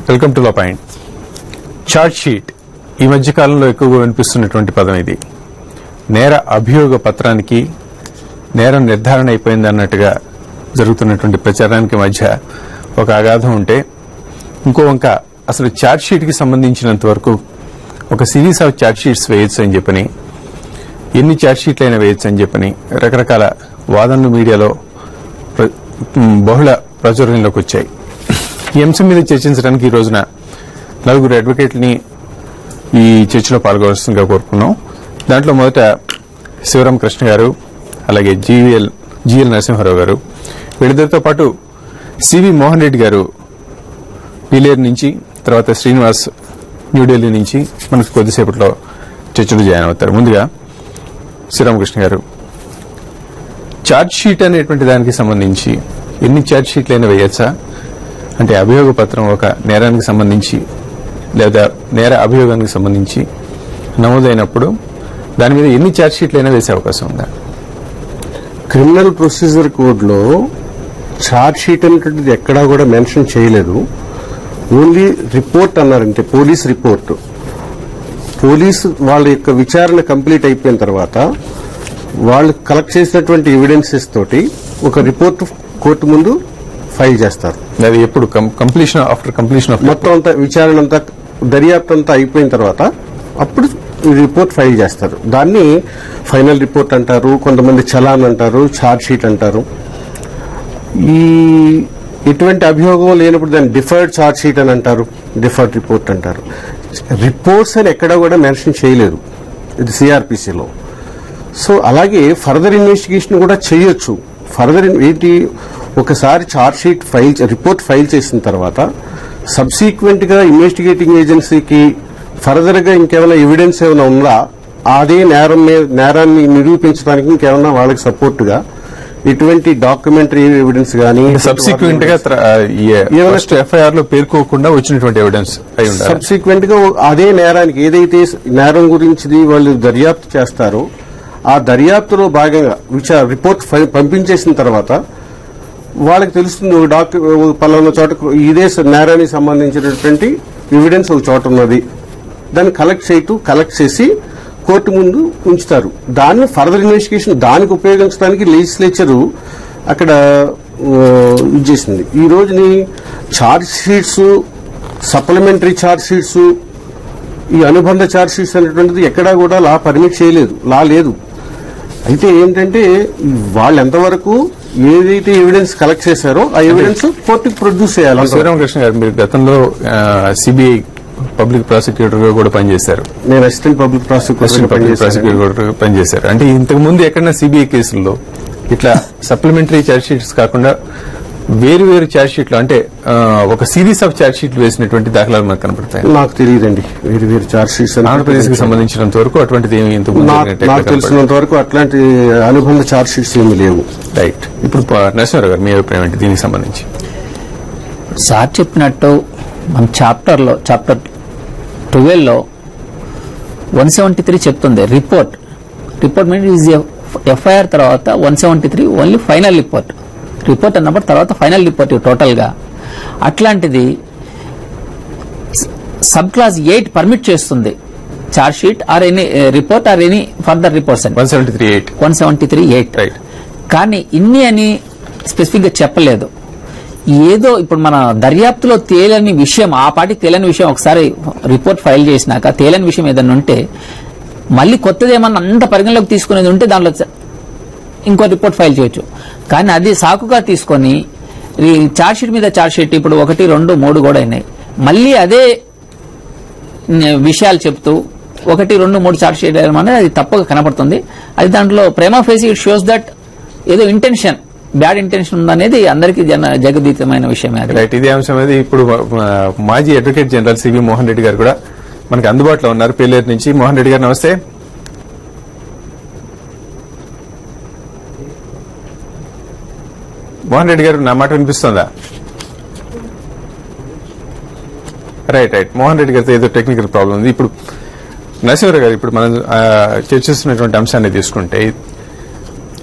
Welcome to law point. Charge sheet ఈ మధ్య కాలంలో ఎక్కువగా వినిపిస్తున్నటువంటి పదం ఇది. నేర అభియోగ పత్రానికి నేరం నిర్ధారణ అయిపోయింది అన్నట్టుగా జరుగుతున్నటువంటి ప్రచారానికి మధ్య ఒక అగాధం ఉంటే, ఇంకో వంక అసలు ఛార్జ్ షీట్ కి సంబంధించినంత వరకు ఒక సిరీస్ ఆఫ్ ఛార్జ్ షీట్స్ వేయొచ్చు అని చెప్పని, ఎన్ని ఛార్జ్ షీట్లు అయినా వేయొచ్చు అని చెప్పని రకరకాల వాదనలు మీడియాలో బహుళ ప్రాచుర్యంలోకి వచ్చాయి. ఈ అంశం మీద చర్చించడానికి ఈ రోజున నలుగురు అడ్వకేట్లని ఈ చర్చలో పాల్గొనవలసిందిగా కోరుకున్నాం. దాంట్లో మొదట శివరామ కృష్ణ గారు, అలాగే జిఎల్ నరసింహారావు గారు, వీళ్ళిద్దరితో పాటు సివి మోహన్ రెడ్డి గారు పీలేరు నుంచి, తర్వాత శ్రీనివాస్ న్యూఢిల్లీ నుంచి మనకు కొద్దిసేపట్లో చర్చలు జాయిన్ అవుతారు. ముందుగా శ్రీరామకృష్ణ గారు, ఛార్జ్ షీట్ అనేటువంటి దానికి సంబంధించి ఎన్ని ఛార్జ్ షీట్లైనా వేయచ్చా? అంటే అభియోగ పత్రం ఒక నేరానికి సంబంధించి లేదా నేర అభియోగానికి సంబంధించి నమోదైనప్పుడు దాని మీద ఎన్ని ఛార్జ్ షీట్లైనా వేసే అవకాశం ఉందా? క్రిమినల్ ప్రొసీజర్ కోడ్ లో ఛార్జ్ షీట్ అనేటువంటిది ఎక్కడా కూడా మెన్షన్ చేయలేదు. ఓన్లీ రిపోర్ట్ అన్నారంటే పోలీస్ రిపోర్ట్. పోలీసు వాళ్ళ యొక్క విచారణ కంప్లీట్ అయిపోయిన తర్వాత వాళ్ళు కలెక్ట్ చేసినటువంటి ఎవిడెన్సెస్ తోటి ఒక రిపోర్ట్ కోర్టు ముందు ఫైల్ చేస్తారు. అది ఎప్పుడు ఆఫ్టర్ కంప్లీషన్ ఆఫ్ మొత్తం అంతా విచారణ అంతా దర్యాప్తు అంతా అయిపోయిన తర్వాత అప్పుడు రిపోర్ట్ ఫైల్ చేస్తారు. దాన్ని ఫైనల్ రిపోర్ట్ అంటారు, కొంతమంది చలాన్ అంటారు, ఛార్జ్ షీట్ అంటారు. ఈ ఎటువంటి అభియోగం లేనప్పుడు దాన్ని డిఫర్డ్ ఛార్జ్ షీట్ అని అంటారు, డిఫర్డ్ రిపోర్ట్ అంటారు. రిపోర్ట్స్ అని ఎక్కడా కూడా మెన్షన్ చేయలేదు ఇది సిఆర్పిసిలో. సో అలాగే ఫర్దర్ ఇన్వెస్టిగేషన్ కూడా చేయొచ్చు. ఫర్దర్ ఏంటి, ఒకసారి ఛార్జ్ షీట్ రిపోర్ట్ ఫైల్ చేసిన తర్వాత సబ్సీక్వెంట్ గా ఇన్వెస్టిగేటింగ్ ఏజెన్సీకి ఫర్దర్ గా ఇంకేమైనా ఎవిడెన్స్ ఏమైనా ఉందా, అదే నేరాన్ని నిరూపించడానికి ఇంకేమైనా వాళ్ళకి సపోర్ట్ గా ఇటువంటి డాక్యుమెంటరీ ఎవిడెన్స్ గానీ సబ్సిక్వెంట్ గా ఎఫ్ఐఆర్ లో పేర్కోకుండా వచ్చినటువంటి ఎవిడెన్స్ సబ్సిక్వెంట్ గా అదే నేరానికి ఏదైతే నేరం గురించి వాళ్ళు దర్యాప్తు చేస్తారో ఆ దర్యాప్తులో భాగంగా రిపోర్ట్ పంపించేసిన తర్వాత వాళ్ళకి తెలుస్తుంది పలానా చోట ఇదే నేరానికి సంబంధించినటువంటి ఎవిడెన్స్ ఒక చోట ఉన్నది, దాన్ని కలెక్ట్ చేసి కోర్టు ముందు ఉంచుతారు. దాన్ని ఫర్దర్ ఇన్వెస్టిగేషన్ దానికి ఉపయోగించడానికి లెజిస్లేచర్ అక్కడ ఇచ్చేసింది. ఈ రోజుని charge sheets, supplementary charge sheets, ఈ అనుబంధ ఛార్జ్ షీట్స్ అనేటువంటిది ఎక్కడా కూడా లా పర్మిట్ చేయలేదు, లా లేదు. అయితే ఏంటంటే వాళ్ళు ఎంతవరకు ఏదైతే ఎవిడెన్స్ కలెక్ట్ చేశారో ఆ ఎవిడెన్స్ కోర్టుకు ప్రొడ్యూస్ చేయాలి. శ్రీరామకృష్ణ గారు, మీరు గతంలో సిబిఐ పబ్లిక్ ప్రాసిక్యూటర్ గా కూడా పనిచేశారు. నేను అసిస్టెంట్ పబ్లిక్ ప్రాసిక్యూటర్ పనిచేశారు. అంటే ఇంతకు ముందు ఎక్కడైనా సిబిఐ కేసుల్లో ఇట్లా సప్లిమెంటరీ ఛార్జ్ షీట్స్ కాకుండా వేరు వేరు ఛార్జ్ షీట్లు, అంటే ఒక సిరీస్ ఆఫ్ ఛార్జ్ షీట్లు వేసినటువంటి దాఖలాలు మనకు కనపడతాయి? నాకు తెలియదండి. వేరు వేరు ఛార్జ్ షీట్స్ ఆంధ్రప్రదేశ్ కి సంబంధించినంత వరకు అటువంటిది ఏమి నాకు తెలిసినంత వరకు అట్లాంటి అనుబంధ ఛార్జ్ షీట్స్ ఏమి లేవు. రైట్. ఇప్పుడు నరసింహారావు గారు, మీ అభిప్రాయం ఏంటి దీనికి సంబంధించి? సార్ చెప్పినట్టు మన చాప్టర్ 12 లో 173 చెప్తుంది రిపోర్ట్ మీన్స్ ఎఫ్ఐఆర్ తర్వాత 173 ఓన్లీ ఫైనల్ రిపోర్ట్ అన్నప్పుడు తర్వాత ఫైనల్ రిపోర్ట్ టోటల్ గా. అట్లాంటిది సబ్ క్లాస్ 8 పర్మిట్ చేస్తుంది charge sheet or any report or any further reports అని 173(8). కానీ ఇన్ని అని స్పెసిఫిక్ గా చెప్పలేదు. ఏదో ఇప్పుడు మన దర్యాప్తులో తేలని విషయం, ఆ పాటికి తేలని విషయం ఒకసారి రిపోర్ట్ ఫైల్ చేసినాక తేలని విషయం ఏదన్నా ఉంటే మళ్ళీ కొత్తది ఏమన్నా అంత పరిగణలోకి తీసుకునేది ఉంటే దానిలో ఇంకో రిపోర్ట్ ఫైల్ చేయొచ్చు. కానీ అది సాకుగా తీసుకొని ఛార్జ్ షీట్ మీద ఛార్జ్ షీట్ ఇప్పుడు 1, 2, 3 కూడా అయినాయి. మళ్ళీ అదే విషయాలు చెప్తూ 1, 2, 3 ఛార్జ్ షీట్ అనేది అది తప్పుగా కనపడుతుంది. అది దాంట్లో prima facie it shows that ఏదో ఇంటెన్షన్, బ్యాడ్ ఇంటెన్షన్ ఉందనేది అందరికీ జగదీతమైన విషయమే. రైట్. ఇదే అంశం అనేది ఇప్పుడు మాజీ అడ్వకేట్ జనరల్ సివి మోహన్ రెడ్డి గారు కూడా మనకి అందుబాటులో ఉన్నారు పేలేరు నుంచి. మోహన్ రెడ్డి గారు, నమస్తే. మోహన్ రెడ్డి గారు, నా మాట వినిపిస్తుందా? రైట్. మోహన్ రెడ్డి గారితో ఏదో టెక్నికల్ ప్రాబ్లం ఉంది. ఇప్పుడు నరసింహారావు గారు, ఇప్పుడు మనం చర్చిస్తున్నటువంటి అంశాన్ని తీసుకుంటే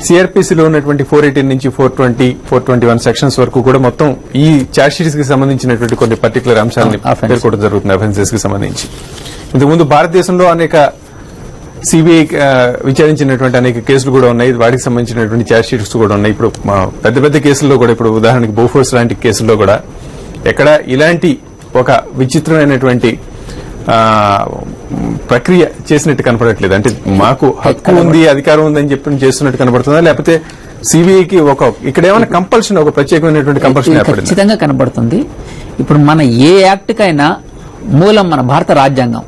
సిఆర్పిసిలో ఉన్నటువంటి 418 నుంచి 420, 421 సెక్షన్స్ వరకు కూడా మొత్తం ఈ ఛార్జ్ షీట్స్ కి సంబంధించినటువంటి కొన్ని పర్టికులర్ అంశాలను పేర్కొనడం జరుగుతుంది అఫెన్సెస్ కి సంబంధించి. ఇంతకుముందు భారతదేశంలో అనేక సిబిఐ విచారించినటువంటి అనేక కేసులు కూడా ఉన్నాయి, వాటికి సంబంధించినటువంటి ఛార్జ్ షీట్స్ కూడా ఉన్నాయి. ఇప్పుడు పెద్ద పెద్ద కేసుల్లో కూడా, ఇప్పుడు ఉదాహరణకి బోఫోర్స్ లాంటి కేసుల్లో కూడా ఎక్కడ ఇలాంటి ఒక విచిత్రమైనటువంటి ప్రక్రియ చేసినట్టు కనపడట్లేదు. అంటే మాకు హక్కు ఉంది, అధికారం ఉందని చెప్పి చేస్తున్నట్టు కనబడుతుందా, లేకపోతే సిబిఐకి ఇక్కడ ఏమైనా కంపల్షన్, ఒక ప్రత్యేకమైనటువంటి కంపల్షన్ ఖచ్చితంగా కనబడుతుంది. ఇప్పుడు మన ఏ యాక్ట్ కైనా మూలం మన భారత రాజ్యాంగం.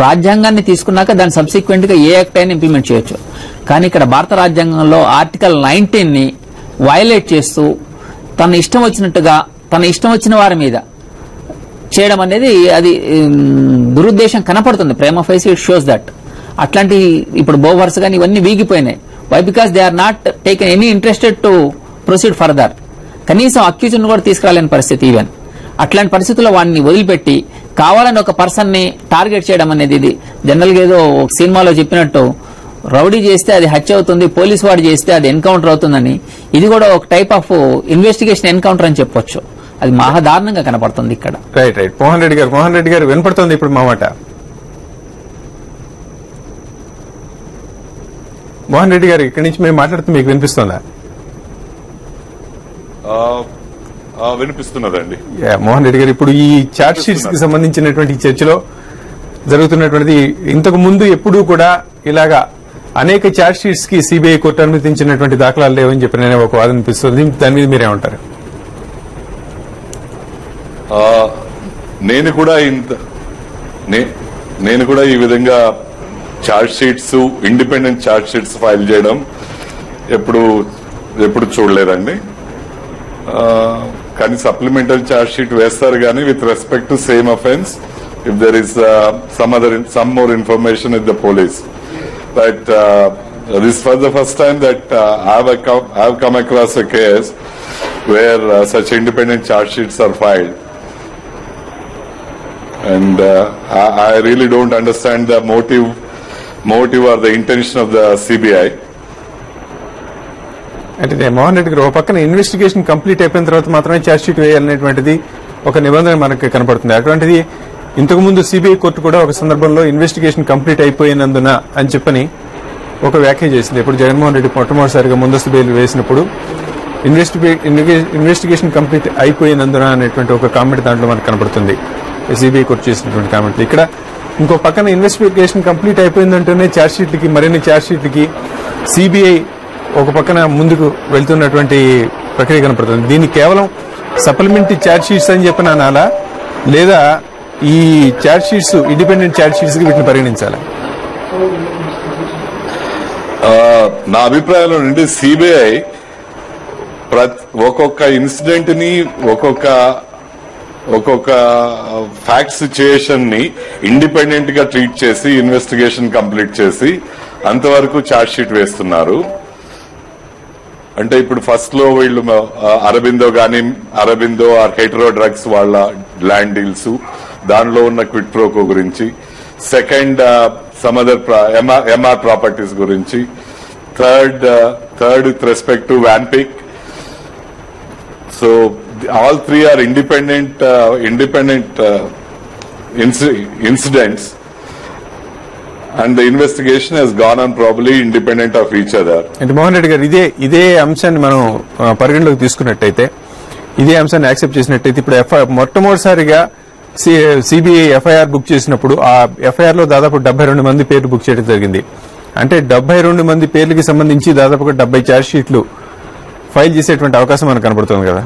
రాజ్యాంగాన్ని తీసుకున్నాక దాని సబ్సిక్వెంట్ గా ఏ యాక్ట్ అయినా ఇంప్లిమెంట్ చేయొచ్చు. కానీ ఇక్కడ భారత రాజ్యాంగంలో ఆర్టికల్ 19 ని వయలేట్ చేస్తూ తన ఇష్టం వచ్చినట్టుగా తన ఇష్టం వచ్చిన వారి మీద చేయడం అనేది అది దురుద్దేశం కనపడుతుంది. ప్రేమ ఫేస్ ఇట్ షోస్ దట్. అట్లాంటి ఇప్పుడు బోవర్స్ కానీ ఇవన్నీ వీగిపోయినాయి. Why? Because they are not taken any interested to proceed further. కనీసం అక్యూజ్ను కూడా తీసుకురాలేని పరిస్థితి. ఈవెన్ అట్లాంటి పరిస్థితుల్లో వాడిని వదిలిపెట్టి కావాలని ఒక పర్సన్ ని టార్గెట్ చేయడం అనేది, ఇది జనరల్ గా ఏదో ఒక సినిమాలో చెప్పినట్టు రౌడీ చేస్తే అది హత్య అవుతుంది, పోలీసు వాడు చేస్తే అది ఎన్కౌంటర్ అవుతుందని, ఇది కూడా ఒక టైప్ ఆఫ్ ఇన్వెస్టిగేషన్ ఎన్కౌంటర్ అని చెప్పొచ్చు. అది మహాదారుణంగా కనపడుతుంది ఇక్కడ. Right right. మోహన్ రెడ్డి గారు వినపడుతుంది ఇప్పుడు మా మాట? మోహన్ రెడ్డి గారు, ఇక్కడి నుంచి మేము మాట్లాడుతూ మీకు వినిపిస్తుందా? వినిపిస్తున్నదండి. మోహన్ రెడ్డి గారు, ఇప్పుడు ఈ చార్జ్ షీట్స్ కి సంబంధించినటువంటి చర్చలో జరుగుతున్నటువంటిది, ఇంతకు ముందు ఎప్పుడూ కూడా ఇలాగా అనేక చార్జ్ షీట్స్ కి సిబిఐ కోర్టు అనుమతించినటువంటి దాఖలాలు లేవని చెప్పి నేను ఒక వాదన అనిపిస్తుంది. దాని మీద మీరేమంటారు? నేను కూడా ఈ విధంగా charge sheets, independent charge sheets file చేయడం ఎప్పుడు చూడలేదండి. కానీ సప్లిమెంటరీ చార్జ్ షీట్ వేస్తారు కానీ with respect to same offence if there is some more information with the police. But this was the first time that I have come across a case where such independent charge sheets are filed. And I really don't understand the motive or the intention of the CBI. అంటే మోహన్ రెడ్డి గారు, ఒక పక్కన investigation complete అయిపోయిన తర్వాత మాత్రమే charge sheet వేయాలనేటువంటిది ఒక నిబంధన మనకి కనపడుతుంది. అటువంటిది ఇంతకుముందు సిబిఐ కోర్టు కూడా ఒక సందర్భంలో ఇన్వెస్టిగేషన్ కంప్లీట్ అయిపోయినందున అని చెప్పని ఒక వ్యాఖ్య చేసింది. ఇప్పుడు జగన్మోహన్ రెడ్డి మొట్టమొదటిసారిగా ముందస్తు బెయిల్ వేసినప్పుడు ఇన్వెస్టిగేషన్ కంప్లీట్ అయిపోయినందున అనేటువంటి ఒక కామెంట్ దాంట్లో మనకు కనపడుతుంది, సిబిఐ కోర్టు చేసినటువంటి కామెంట్. ఇక్కడ ఇంకో పక్కన ఇన్వెస్టిగేషన్ కంప్లీట్ అయిపోయిందంటేనే ఛార్జ్ షీట్లకి, మరిన్ని ఛార్జ్ షీట్లకి సిబిఐ ఒక పక్కన ముందుకు వెళ్తున్నటువంటి ప్రక్రియ కనపడుతుంది. దీన్ని కేవలం సప్లిమెంటరీ ఛార్జ్ షీట్స్ అని చెప్పిన అనాలా, లేదా ఈ charge sheets independent charge sheets కి వీటిని పరిగణించాలా? నా అభిప్రాయంలో నుండి సిబిఐ ఒక్కొక్క ఇన్సిడెంట్ ని, ఒక్కొక్క ఫ్యాక్ట్ సిచ్యుయేషన్ ని ఇండిపెండెంట్ గా ట్రీట్ చేసి ఇన్వెస్టిగేషన్ కంప్లీట్ చేసి అంతవరకు ఛార్జ్ షీట్ వేస్తున్నారు. అంటే ఇప్పుడు ఫస్ట్ లో వీళ్ళు అరబిందో ఆర్ హెటరో డ్రగ్స్ వాళ్ళ ల్యాండ్ డీల్స్, దానిలో ఉన్న క్విట్ ప్రోకో గురించి, second some other Emaar properties గురించి, third with respect to Vanpic. So all three are independent incidents and the investigation has gone on probably independent of each other. అంటే మోహన్ రెడ్డి గారు, ఇదే అంశాన్ని మనం పరిగణలోకి తీసుకున్నట్టయితే, ఇదే అంశాన్ని యాక్సెప్ట్ చేసినట్టయితే, ఇప్పుడు మొట్టమొదటిసారిగా సిబిఐ ఎఫ్ఐఆర్ బుక్ చేసినప్పుడు ఆ ఎఫ్ఐఆర్ లో దాదాపు 72 మంది పేర్లు బుక్ చేయడం జరిగింది. అంటే 72 మంది పేర్లకి సంబంధించి దాదాపుగా 70 ఛార్జ్ షీట్లు ఫైల్ చేసేటువంటి అవకాశం మనకు కనబడుతుంది కదా.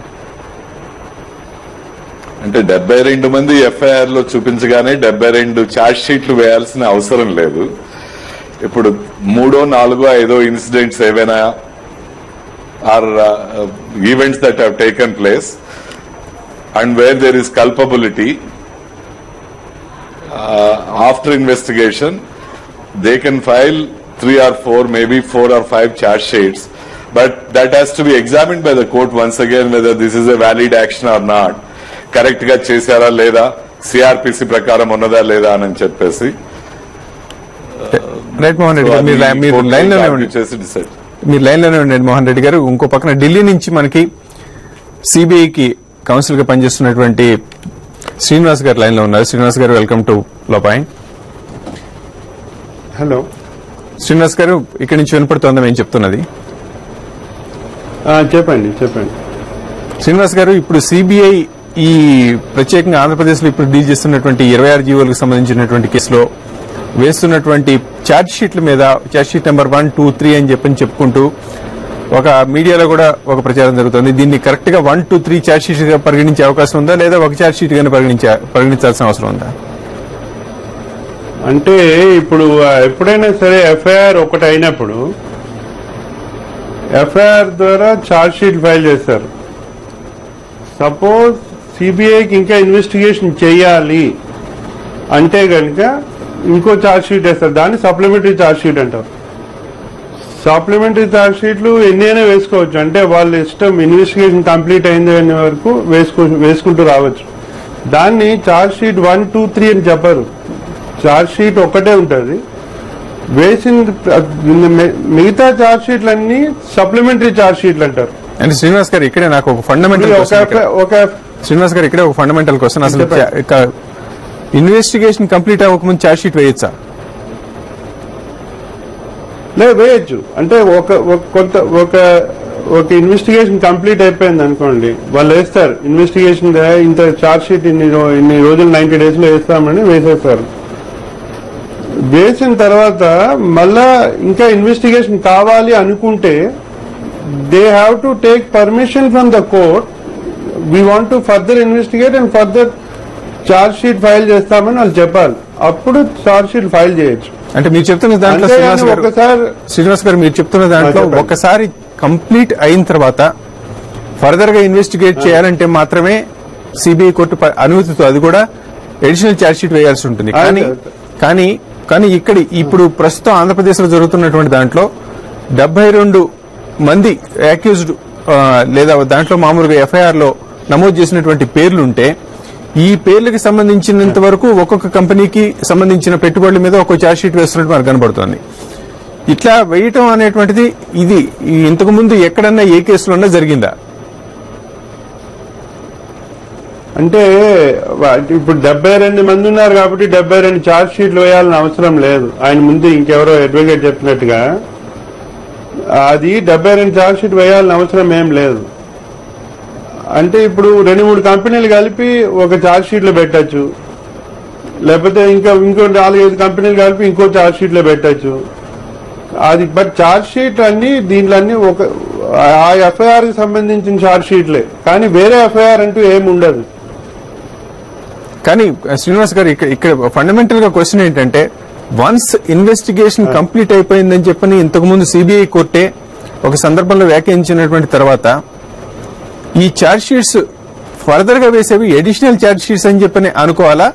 అంటే 72 మంది ఎఫ్ఐఆర్ లో చూపించగానే 72 ఛార్జ్ షీట్లు వేయాల్సిన అవసరం లేదు. ఇప్పుడు 3, 4, 5 ఇన్సిడెంట్స్ ఏవైనా or events that have taken place and where there is culpability, after investigation they can file 3 or 4, maybe 4 or 5 charge sheets, but that has to be examined by the court once again whether this is a valid action or not. Correct గా చేశారా లేదా, CrPC ప్రకారం ఉన్నదా లేదా అని చెప్పేసి right. Mohan Reddy గారు, మీరు లైన్ లోనే మీరు లైన్లోనే ఉండండి మోహన్ రెడ్డి గారు. ఇంకో పక్కన ఢిల్లీ నుంచి మనకి సిబిఐకి కౌన్సిల్ గా పనిచేస్తున్నటువంటి శ్రీనివాస్ గారు లైన్ లో ఉన్నారు. శ్రీనివాస్ గారు, వెల్కమ్ టు లో పాయింట్. హలో శ్రీనివాస్ గారు, ఇక్కడి నుంచి వినపడుతోందా మేము చెప్తున్నది? చెప్పండి. శ్రీనివాస్ గారు, ఇప్పుడు సిబిఐ ఈ ప్రత్యేకంగా ఆంధ్రప్రదేశ్ లో ఇప్పుడు డీల్ చేస్తున్నటువంటి 26 జీవోలకు సంబంధించినటువంటి కేసులో వేస్తున్నటువంటి ఛార్జ్ షీట్ల మీద ఛార్జ్ షీట్ నెంబర్ 1, 2, 3 అని చెప్పుకుంటూ ఒక మీడియాలో కూడా ఒక ప్రచారం జరుగుతుంది. దీన్ని కరెక్ట్ గా 1, 2, 3 ఛార్జ్ షీట్ గా పరిగణించే అవకాశం ఉందా, లేదా ఒక ఛార్జ్ షీట్ గానే పరిగణించాల్సిన అవసరం ఉందా? అంటే ఇప్పుడు ఎప్పుడైనా సరే ఎఫ్ఐఆర్ ఒకటి అయినప్పుడు ఎఫ్ఐఆర్ ద్వారా ఛార్జ్ షీట్ ఫైల్ చేస్తారు. సపోజ్ సిబిఐకి ఇంకా ఇన్వెస్టిగేషన్ చేయాలి అంటే కనుక ఇంకో ఛార్జ్ షీట్ వేస్తారు. దాన్ని సప్లిమెంటరీ ఛార్జ్ షీట్ అంటారు. సప్లిమెంటరీ ఛార్జ్ షీట్లు ఎన్నైనా వేసుకోవచ్చు. అంటే వాళ్ళ ఇష్టం, ఇన్వెస్టిగేషన్ కంప్లీట్ అయింది అనే వరకు వేసుకుంటూ రావచ్చు. దాన్ని ఛార్జ్ షీట్ 1, 2, 3 అని చెప్పరు. ఛార్జ్ షీట్ ఒక్కటే ఉంటుంది. వేసిన మిగతా ఛార్జ్ షీట్లన్నీ సప్లిమెంటరీ ఛార్జ్ షీట్లు అంటారు. అంటే శ్రీనివాస్ గారు, ఇక్కడే నాకు ఒక ఫండమెంటల్ శ్రీనివాస్ గారు ఇక్కడే ఒక ఫండమెంటల్ క్వశ్చన్. అసలు ఇన్వెస్టిగేషన్ కంప్లీట్ అవ్వకముందు ఛార్జ్ షీట్ వేయచ్చా? లేదు, వేయచ్చు. అంటే ఒక ఇన్వెస్టిగేషన్ కంప్లీట్ అయిపోయింది అనుకోండి, వాళ్ళు వేస్తారు ఇన్వెస్టిగేషన్ ఇంత ఛార్జ్ షీట్ ఇన్ని రోజులు 90 days లో వేస్తామని వేసేస్తారు. వేసిన తర్వాత మళ్ళా ఇంకా ఇన్వెస్టిగేషన్ కావాలి అనుకుంటే they have to take permission from the court. We want to further investigate and further charge sheet file చేస్తామని వాళ్ళు చెప్పాలి. అప్పుడు ఛార్జ్ షీట్ ఫైల్ చేయొచ్చు. అంటే మీరు చెప్తున్న దాంట్లో శ్రీనివాస్ గారు మీరు చెప్తున్న దాంట్లో ఒకసారి కంప్లీట్ అయిన తర్వాత ఫర్దర్ గా ఇన్వెస్టిగేట్ చేయాలంటే మాత్రమే సిబిఐ కోర్టు అనుమతితో, అది కూడా అడిషనల్ ఛార్జ్ షీట్ వేయాల్సి ఉంటుంది. కానీ ఇక్కడ ఇప్పుడు ప్రస్తుతం ఆంధ్రప్రదేశ్ లో జరుగుతున్నటువంటి దాంట్లో 72 మంది అక్యూజ్డ్ లేదా దాంట్లో మామూలుగా ఎఫ్ఐఆర్ లో నమోదు చేసినటువంటి పేర్లుంటే ఈ పేర్లకు సంబంధించినంత వరకు ఒక్కొక్క కంపెనీకి సంబంధించిన పెట్టుబడుల మీద ఒక్కొక్క ఛార్జ్ షీట్ వేస్తున్నట్టు మనకు కనబడుతోంది. ఇట్లా వేయటం అనేటువంటిది ఇది ఇంతకు ముందు ఎక్కడన్నా ఏ కేసులోన్నా జరిగిందా? అంటే ఇప్పుడు 72 మంది ఉన్నారు కాబట్టి 72 ఛార్జ్ షీట్లు వేయాలని అవసరం లేదు. ఆయన ముందు ఇంకెవరో అడ్వకేట్ చెప్పినట్టుగా అది 72 ఛార్జ్ షీట్ వేయాలని అవసరం ఏం లేదు. అంటే ఇప్పుడు 2-3 కంపెనీలు కలిపి ఒక ఛార్జ్ షీట్ లో పెట్టచ్చు, లేకపోతే ఇంకో 4-5 కంపెనీలు కలిపి ఇంకో ఛార్జ్ షీట్ లో పెట్టచ్చు. అది బట్ ఛార్జ్ షీట్ అన్ని దీంట్లో అన్ని ఒక ఆ ఎఫ్ఐఆర్ కి సంబంధించిన ఛార్జ్ షీట్లే, కానీ వేరే ఎఫ్ఐఆర్ అంటూ ఏమి ఉండదు. కానీ శ్రీనివాస్ గారు, ఇక్కడ ఫండమెంటల్ గా క్వశ్చన్ ఏంటంటే, వన్స్ ఇన్వెస్టిగేషన్ కంప్లీట్ అయిపోయిందని చెప్పని ఇంతకుముందు సిబిఐ కోర్టే ఒక సందర్భంలో వ్యాఖ్యానించినటువంటి తర్వాత ఈ ఛార్జ్ షీట్స్ ఫర్దర్ గా వేసేవి అడిషనల్ ఛార్జ్ షీట్స్ అని చెప్పని అనుకోవాలా,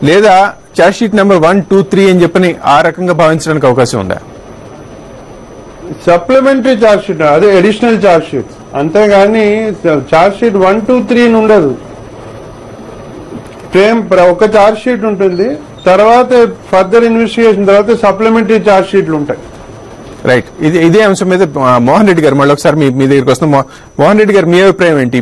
లేదా ఛార్జ్ షీట్ నెంబర్ 1, 2, 3 అని చెప్పని ఆ రకంగా భావించడానికి అవకాశం ఉందా? సప్లిమెంటరీ ఛార్జ్ షీట్, అదే అడిషనల్ ఛార్జ్ షీట్. అంతేగాని ఛార్జ్ షీట్ 1, 2, 3 ఉండదు. ఒక ఛార్జ్ షీట్ ఉంటుంది, తర్వాత ఫర్దర్ ఇన్వెస్టిగేషన్ తర్వాత సప్లిమెంటరీ ఛార్జ్ షీట్లు ఉంటాయి. రైట్. ఇదే అంశం మీద మోహన్ రెడ్డి గారు మళ్ళీ ఒకసారి మీ దగ్గరికి వస్తాం. మోహన్ రెడ్డి గారు, మీ అభిప్రాయం ఏంటి?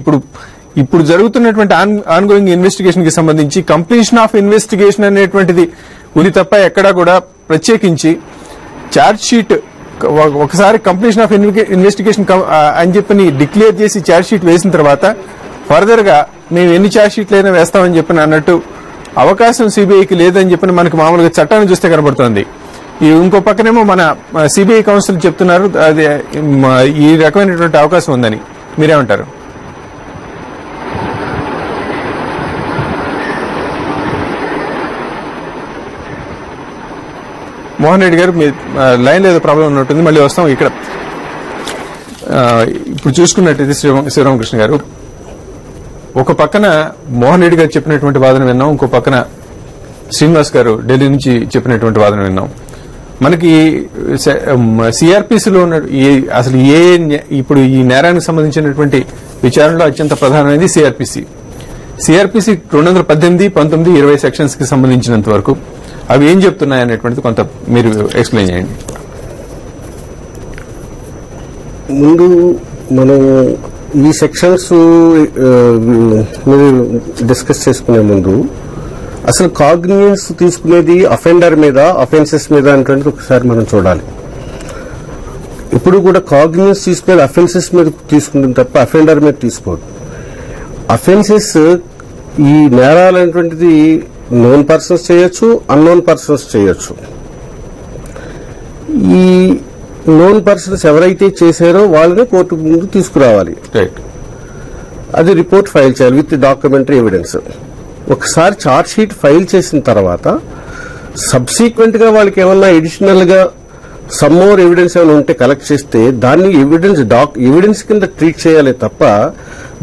ఇప్పుడు జరుగుతున్నటువంటి ఆన్గోయింగ్ ఇన్వెస్టిగేషన్ కి సంబంధించి కంప్లీషన్ ఆఫ్ ఇన్వెస్టిగేషన్ అనేటువంటిది ఉంది తప్ప ఎక్కడా కూడా ప్రత్యేకించి ఛార్జ్ షీట్ ఒకసారి కంప్లీషన్ ఆఫ్ ఇన్వెస్టిగేషన్ అని చెప్పి డిక్లేర్ చేసి ఛార్జ్ షీట్ వేసిన తర్వాత ఫర్దర్ గా మేము ఎన్ని ఛార్జ్ షీట్లైనా వేస్తామని చెప్పి అన్నట్టు అవకాశం సిబిఐకి లేదని చెప్పి మనకు మామూలుగా చట్టాన్ని చూస్తే కనబడుతోంది. ఇంకో పక్కనేమో మన సిబిఐ కౌన్సిల్ చెప్తున్నారు అది ఈ రకమైనటువంటి అవకాశం ఉందని. మీరేమంటారు? మోహన్ రెడ్డి గారు, మీ లైన్ ఏదో ప్రాబ్లం ఉన్నట్టుంది, మళ్ళీ వస్తాం. ఇక్కడ ఇప్పుడు చూసుకున్నట్టయితే శ్రీరామకృష్ణ గారు, ఒక పక్కన మోహన్ రెడ్డి గారు చెప్పినటువంటి వాదన విన్నాం, ఇంకో పక్కన శ్రీనివాస్ గారు ఢిల్లీ నుంచి చెప్పినటువంటి వాదన విన్నాం. మనకి సిఆర్పిసిలో ఉన్న అసలు ఇప్పుడు ఈ నేరానికి సంబంధించినటువంటి విచారణలో అత్యంత ప్రధానమైనది సిఆర్పిసి 218, 19, 20 సెక్షన్స్ కి సంబంధించినంత వరకు అవి ఏం చెప్తున్నాయి అనేటువంటిది కొంత మీరు ఎక్స్ప్లెయిన్ చేయండి. ముందు మనం ఈ సెక్షన్స్ డిస్కస్ చేసుకునే ముందు అసలు కాగ్నియన్స్ తీసుకునేది అఫెండర్ మీద, అఫెన్సెస్ మీద అనేటువంటిది ఒకసారి మనం చూడాలి. ఇప్పుడు కూడా కాగ్నియన్స్ తీసుకునేది అఫెన్సెస్ మీద తీసుకుంటుంది తప్ప అఫెండర్ మీద తీసుకోదు. అఫెన్సెస్ ఈ నేరాలు అనేటువంటిది నోన్ పర్సన్స్ చేయొచ్చు, అన్నోన్ పర్సన్స్ చేయొచ్చు. ఈ నోన్ పర్సన్స్ ఎవరైతే చేశారో వాళ్ళని కోర్టు ముందు తీసుకురావాలి. అది రిపోర్ట్ ఫైల్ చేయాలి విత్ డాక్యుమెంటరీ ఎవిడెన్స్. ఒకసారి ఛార్జ్ షీట్ ఫైల్ చేసిన తర్వాత సబ్సీక్వెంట్ గా వాళ్ళకి ఏమన్నా ఎడిషనల్ గా సమ్ మోర్ ఎవిడెన్స్ ఏమైనా ఉంటే కలెక్ట్ చేస్తే దాన్ని ఎవిడెన్స్ కింద ట్రీట్ చేయాలి తప్ప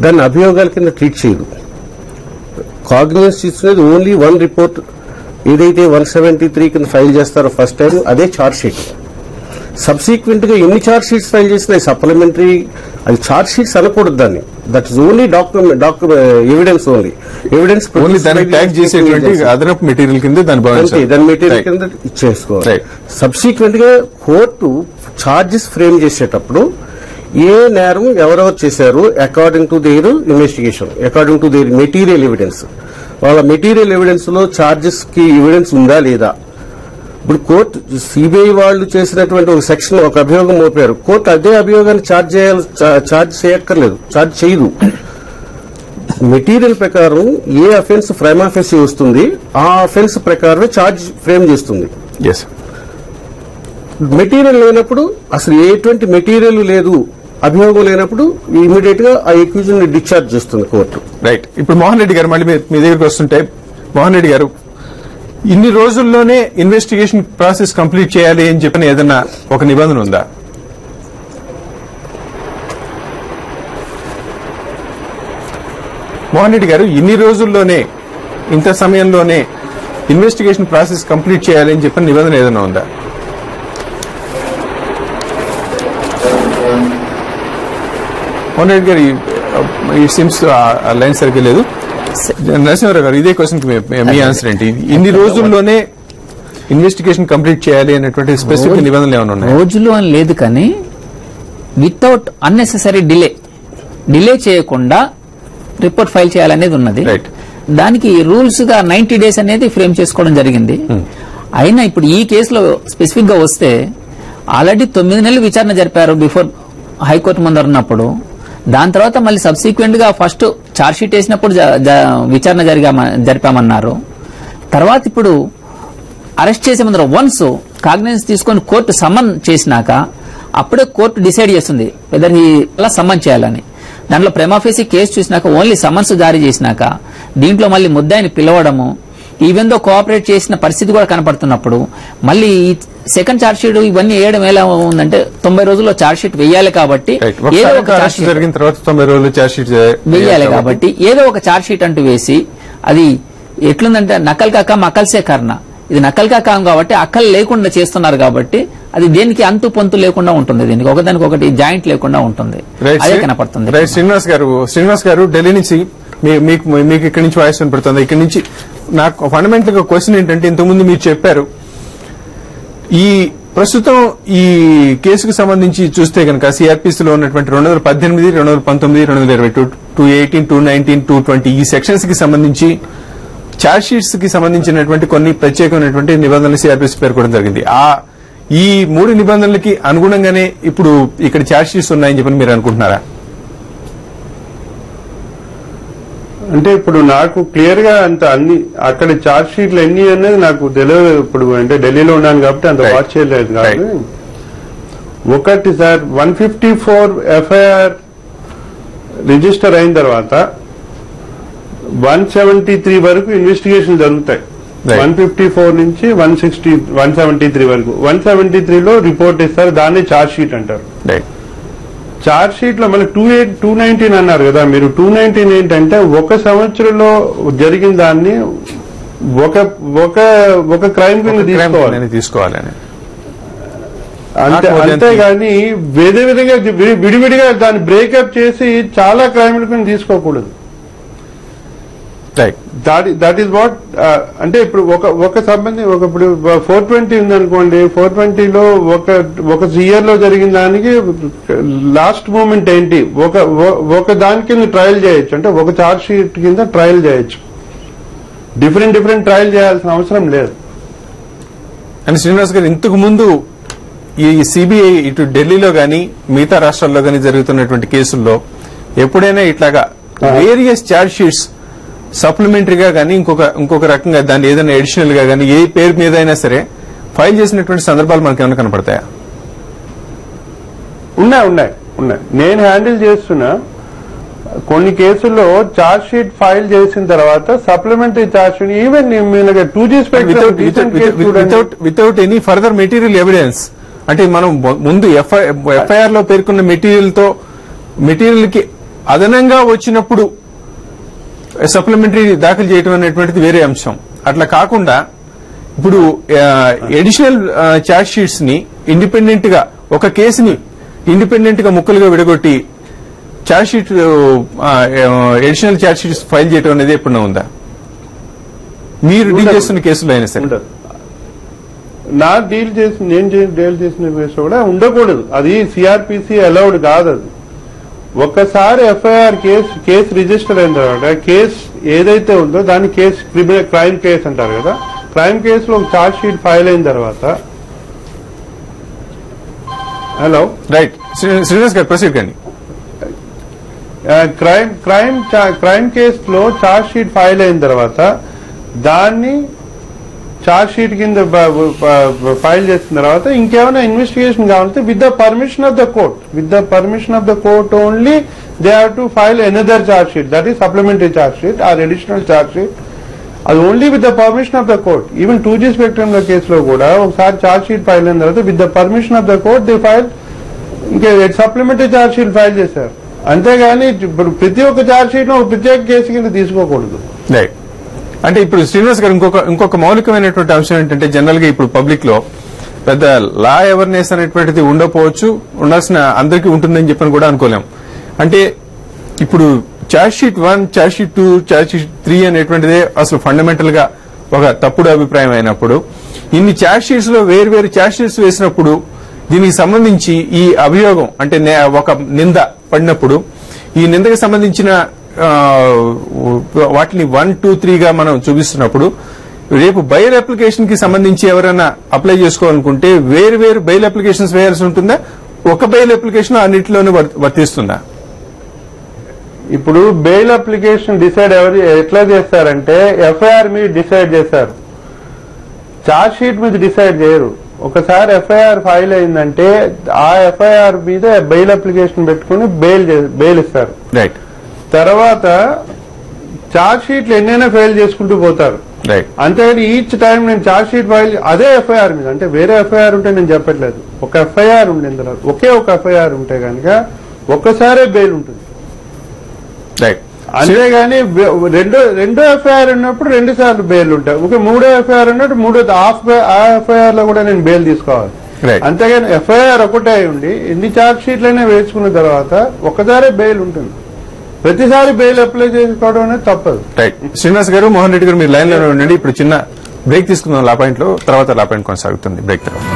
దాన్ని అభియోగాల కింద ట్రీట్ చేయదు. కాగ్నియన్స్ తీసుకునేది ఓన్లీ వన్ రిపోర్ట్, ఏదైతే 173 కింద ఫైల్ చేస్తారో ఫస్ట్ టైం అదే ఛార్జ్ షీట్. సబ్సీక్వెంట్ గా ఎన్ని ఛార్జ్ షీట్స్ ఫైల్ చేసినా సప్లిమెంటరీ అది ఛార్జ్ షీట్స్ అనకూడదు. దాన్ని that is only evidence, only evidence అదనపు మెటీరియల్ కింద దాని మెటీరియల్ కింద ఇచ్చేసుకోవాలి. సబ్సీక్వెంట్ గా కోర్టు ఛార్జెస్ ఫ్రేమ్ చేసేటప్పుడు ఏ నేరం ఎవరెవరు చేశారు according to their investigation, according to their material evidence, వాళ్ళ మెటీరియల్ ఎవిడెన్స్ లో ఛార్జెస్ కి ఎవిడెన్స్ ఉందా లేదా. ఇప్పుడు కోర్టు సిబిఐ వాళ్ళు చేసినటువంటి ఒక సెక్షన్ ఒక అభియోగం మోపారు, కోర్టు అదే అభియోగాన్ని ఛార్జ్ చేయక్కర్లేదు, ఛార్జ్ చేయదు. మెటీరియల్ ప్రకారం ఏ అఫెన్స్ ప్రైమా ఫేసి వస్తుంది ఆ అఫెన్స్ ప్రకారమే ఛార్జ్ ఫ్రేమ్ చేస్తుంది. మెటీరియల్ లేనప్పుడు అసలు ఎటువంటి మెటీరియల్ లేదు, అభియోగం లేనప్పుడు ఇమీడియట్ గా ఆ అక్యూజ్ ని డిశ్చార్జ్ చేస్తుంది కోర్టు. రైట్. ఇప్పుడు మోహన్ రెడ్డి గారు మళ్ళీ మీ దగ్గరికి వస్తుంటే, మోహన్ రెడ్డి గారు ఇన్ని రోజుల్లోనే ఇన్వెస్టిగేషన్ ప్రాసెస్ కంప్లీట్ చేయాలి అని చెప్పిన ఏదన్నా ఒక నిబంధన ఉందా? మోహన్ రెడ్డి గారు ఇన్ని రోజుల్లోనే, ఇంత సమయంలోనే ఇన్వెస్టిగేషన్ ప్రాసెస్ కంప్లీట్ చేయాలి అని చెప్పిన నిబంధన ఏదైనా ఉందా? మోహన్ రెడ్డి గారు ఇట్ సిమ్స్ లైన్ సరిగ్గా లేదు. నరసింహారావు గారు ఇదే క్వశ్చన్ మీ ఆన్సర్ ఏంటి? ఇన్ని రోజుల్లోనే ఇన్వెస్టిగేషన్ కంప్లీట్ చేయాలి అనేటువంటి స్పెసిఫిక్ నిబంధనలు ఏమైనా ఉన్నాయి? రోజులు అని లేదు, కానీ వితౌట్ అన్నెసెసరీ డిలే చేయకుండా రిపోర్ట్ ఫైల్ చేయాలనేది ఉన్నది. దానికి రూల్స్ గా 90 days అనేది ఫ్రేమ్ చేసుకోవడం జరిగింది. అయినా ఇప్పుడు ఈ కేసులో స్పెసిఫిక్ గా వస్తే ఆల్రెడీ 9 నెలలు విచారణ జరిపారు బిఫోర్ హైకోర్టు ముందర ఉన్నప్పుడు. దాని తర్వాత మళ్ళీ సబ్సీక్వెంట్ గా ఫస్ట్ ఛార్జ్ షీట్ వేసినప్పుడు విచారణ జరిపామన్నారు. తర్వాత ఇప్పుడు అరెస్ట్ చేసే ముందర వన్స్ కాగ్నిజెన్స్ తీసుకొని కోర్టు సమ్మన్ చేసినాక అప్పుడే కోర్టు డిసైడ్ చేస్తుంది వెదర్ ఇలా సమ్మన్ చేయాలని. దాంట్లో ప్రైమా ఫేసి కేసు చూసినాక ఓన్లీ సమ్మన్స్ జారీ చేసినాక దీంట్లో మళ్ళీ ముద్దాయిని పిలవడము, ఈవెన్ దో కోఆపరేట్ చేసిన పరిస్థితి కూడా కనపడుతున్నప్పుడు మళ్ళీ సెకండ్ ఛార్జ్ షీట్ ఇవన్నీ వేయడం ఎలా ఉందంటే 90 రోజుల్లో ఛార్జ్ షీట్ వేయాలి కాబట్టి ఏదో ఒక జరిగిన తర్వాత 90 రోజులు ఛార్జ్ షీట్ వేయాలి కాబట్టి ఏదో ఒక ఛార్జ్ షీట్ అంటూ వేసి, అది ఎట్లుందంటే నకల్ కాక మకల్సే కర్ణ, ఇది నకల్ కాకం కాబట్టి అక్కలు లేకుండా చేస్తున్నారు కాబట్టి అది దేనికి అంతు పొంతు లేకుండా ఉంటుంది, దీనికి ఒకదానికి ఒకటి జాయింట్ లేకుండా ఉంటుంది, అదే కనపడుతుంది. శ్రీనివాస్ గారు ఢిల్లీ నుంచి మీకు ఇక్కడి నుంచి వాయిస్ వినపడుతుంది. ఇక్కడి నుంచి నాకు ఫండమెంటల్ గా క్వశ్చన్ ఏంటంటే, ఇంతకుముందు మీరు చెప్పారు ఈ ప్రస్తుతం ఈ కేసుకు సంబంధించి చూస్తే కనుక సిఆర్పిసిలో ఉన్నటువంటి 2018, 2019, 2020, 218, 219, 220 ఈ సెక్షన్స్ కి సంబంధించి ఛార్జ్ షీట్స్ కి సంబంధించినటువంటి కొన్ని ప్రత్యేకమైనటువంటి నిబంధనలు సిఆర్పిసి పేర్కొనడం జరిగింది. ఈ 3 నిబంధనలకి అనుగుణంగానే ఇప్పుడు ఇక్కడ ఛార్జ్ షీట్స్ ఉన్నాయని చెప్పని మీరు అనుకుంటున్నారా? అంటే ఇప్పుడు నాకు క్లియర్ గా అంత అన్ని అక్కడ ఛార్జ్ షీట్లు ఎన్ని అనేది నాకు తెలియదు. ఇప్పుడు అంటే ఢిల్లీలో ఉన్నాను కాబట్టి అంత వాచ్ చేయలేదు. కాబట్టి ఒకటి సార్ 154 ఎఫ్ఐఆర్ రిజిస్టర్ అయిన తర్వాత 173 వరకు ఇన్వెస్టిగేషన్ జరుగుతాయి. 154 నుంచి 173 వరకు. 173లో రిపోర్ట్ ఇస్తారు, దాన్ని ఛార్జ్ షీట్ అంటారు. ఛార్జ్ షీట్ లో మనకి 219 అన్నారు కదా మీరు. 219 ఏంటంటే 1 సంవత్సరంలో జరిగిన దాన్ని ఒక క్రైమ్ కింద తీసుకోవాలని, అంతేగాని వేరే విధంగా విడివిడిగా దాన్ని బ్రేకప్ చేసి చాలా క్రైమ్ల కింద తీసుకోకూడదు. దట్ ఈస్ వాట్ అంటే ఇప్పుడు ఒక సంబంధం ఇప్పుడు 420 ఉందనుకోండి, 420లో ఒక ఇయర్ లో జరిగిన దానికి లాస్ట్ మూమెంట్ ఏంటి, ఒక దాని కింద ట్రయల్ చేయొచ్చు, అంటే ఒక చార్జ్ షీట్ కింద ట్రయల్ చేయొచ్చు. డిఫరెంట్ ట్రయల్ చేయాల్సిన అవసరం లేదు. అని శ్రీనివాస్ గారు, ఇంతకు ముందు ఈ సిబిఐ ఇటు ఢిల్లీలో గానీ మిగతా రాష్ట్రాల్లో గానీ జరుగుతున్నటువంటి కేసుల్లో ఎప్పుడైనా ఇట్లాగా వేరియస్ చార్జ్ షీట్స్ సప్లిమెంటరీగా గానీ ఇంకొక రకంగా దాన్ని ఏదైనా అడిషనల్ గా గానీ ఏ పేరు మీద అయినా సరే ఫైల్ చేసినటువంటి సందర్భాలు మనకి ఏమైనా కనపడతాయా? ఉన్నాయి. నేను హ్యాండిల్ చేస్తున్నా కొన్ని కేసుల్లో చార్జ్ షీట్ ఫైల్ చేసిన తర్వాత supplementary charge sheet even 2G without any further material evidence, అంటే మనం ముందు ఎఫ్ఐఆర్ లో పేర్కొన్న మెటీరియల్ కి అదనంగా వచ్చినప్పుడు సప్లిమెంటరీ దాఖలు చేయడం అనేటువంటిది వేరే అంశం. అట్లా కాకుండా ఇప్పుడు అడిషనల్ చార్జ్ షీట్స్ ని ఇండిపెండెంట్ గా ఒక కేసుని ఇండిపెండెంట్ గా ముక్కలుగా విడగొట్టి charge sheet additional charge sheets file చేయడం అనేది ఎప్పుడన్నా ఉందా? మీరు డీల్ చేస్తున్న కేసులో అయినా సరే నేను డీల్ చేసిన కేసు కూడా ఉండకూడదు. అది సిఆర్పిసి అలౌడ్ కాదు. అది ఒక్కసారి ఎఫ్ఐఆర్ కేసు రిజిస్టర్ అయిన తర్వాత కేసు ఏదైతే ఉందో దాన్ని క్రైమ్ కేసు అంటారు కదా, క్రైమ్ కేసులో ఒక చార్జ్ షీట్ ఫైల్ అయిన తర్వాత హలో రైట్ శ్రీనివాస్ గారు ప్రొసీడ్ కండి. క్రైమ్ కేసులో చార్జ్ షీట్ ఫైల్ అయిన తర్వాత దాన్ని చార్జ్ షీట్ కింద ఫైల్ చేసిన తర్వాత ఇంకేమైనా ఇన్వెస్టిగేషన్ కావాలంటే with the permission of the court only they have to file another charge sheet, that is supplementary charge sheet or additional charge sheet. అది only with the permission of the court. Even 2G spectrum లో కేసులో కూడా ఒకసారి charge sheet file అయిన తర్వాత with the permission of the court they file ఇంకా supplementary charge sheet file చేశారు. అంతేగాని ఇప్పుడు ప్రతి ఒక్క చార్జ్ షీట్ ఒక ప్రత్యేక కేసు కింద తీసుకోకూడదు. అంటే ఇప్పుడు శ్రీనివాస్ గారు ఇంకొక మౌలికమైనటువంటి అంశం ఏంటంటే జనరల్ గా ఇప్పుడు పబ్లిక్ లో పెద్ద లా అవేర్నెస్ అనేటువంటిది ఉండకపోవచ్చు, ఉండాల్సిన అందరికీ ఉంటుందని చెప్పని కూడా అనుకోలేం. అంటే ఇప్పుడు charge sheet 1, charge sheet 2, charge sheet 3 అనేటువంటిదే అసలు ఫండమెంటల్ గా ఒక తప్పుడు అభిప్రాయం అయినప్పుడు ఇన్ని చార్జ్ షీట్స్ లో వేరు చార్జ్ షీట్స్ వేసినప్పుడు దీనికి సంబంధించి ఈ అభియోగం అంటే ఒక నింద పడినప్పుడు ఈ నిందకు సంబంధించిన వాటిని 1, 2, 3గా మనం చూపిస్తున్నప్పుడు రేపు బెయిల్ అప్లికేషన్ కి సంబంధించి ఎవరైనా అప్లై చేసుకోవాలనుకుంటే వేరు బెయిల్ అప్లికేషన్స్ వేయాల్సి ఉంటుందా, ఒక బెయిల్ అప్లికేషన్ అన్నింటిలోనూ వర్తిస్తుందా? ఇప్పుడు బెయిల్ అప్లికేషన్ డిసైడ్ ఎట్లా చేస్తారంటే ఎఫ్ఐఆర్ మీద డిసైడ్ చేస్తారు, చార్జ్ షీట్ మీద డిసైడ్ చేయరు. ఒకసారి ఎఫ్ఐఆర్ ఫైల్ అయిందంటే ఆ ఎఫ్ఐఆర్ మీద బెయిల్ అప్లికేషన్ పెట్టుకుని బెయిల్ ఇస్తారు. రైట్. తర్వాత చార్జ్ షీట్లు ఎన్నైనా ఫైల్ చేసుకుంటూ పోతారు. అంతేగాని ఈచ్ టైం నేను చార్జ్ షీట్ ఫైల్ అదే ఎఫ్ఐఆర్ మీద, అంటే వేరే ఎఫ్ఐఆర్ ఉంటే నేను చెప్పట్లేదు, ఒక ఎఫ్ఐఆర్ ఉండే తర్వాత ఒకే ఒక ఎఫ్ఐఆర్ ఉంటే కనుక ఒక్కసారే బెయిల్ ఉంటుంది. అంతేగాని రెండో ఎఫ్ఐఆర్ ఉన్నప్పుడు 2 సార్లు బెయిల్ ఉంటాయి. ఒక మూడో ఎఫ్ఐఆర్ ఉన్నప్పుడు ఆ ఎఫ్ఐఆర్ లో కూడా నేను బెయిల్ తీసుకోవాలి. అంతేగాని ఎఫ్ఐఆర్ ఒకటే ఉండి ఎన్ని చార్జ్ షీట్లైనా వేసుకున్న తర్వాత ఒక్కసారే బెయిల్ ఉంటుంది. ప్రతిసారి బెయిల్ అప్లై చేసుకోవడం అనేది తప్పదు. రైట్. శ్రీనివాస్ గారు, మోహన్ రెడ్డి గారు మీరు లైన్ లో ఉండండి. ఇప్పుడు చిన్న బ్రేక్ తీసుకుందాం లా పాయింట్ లో, తర్వాత లా పాయింట్ కొనసాగుతుంది. బ్రేక్ తర్వాత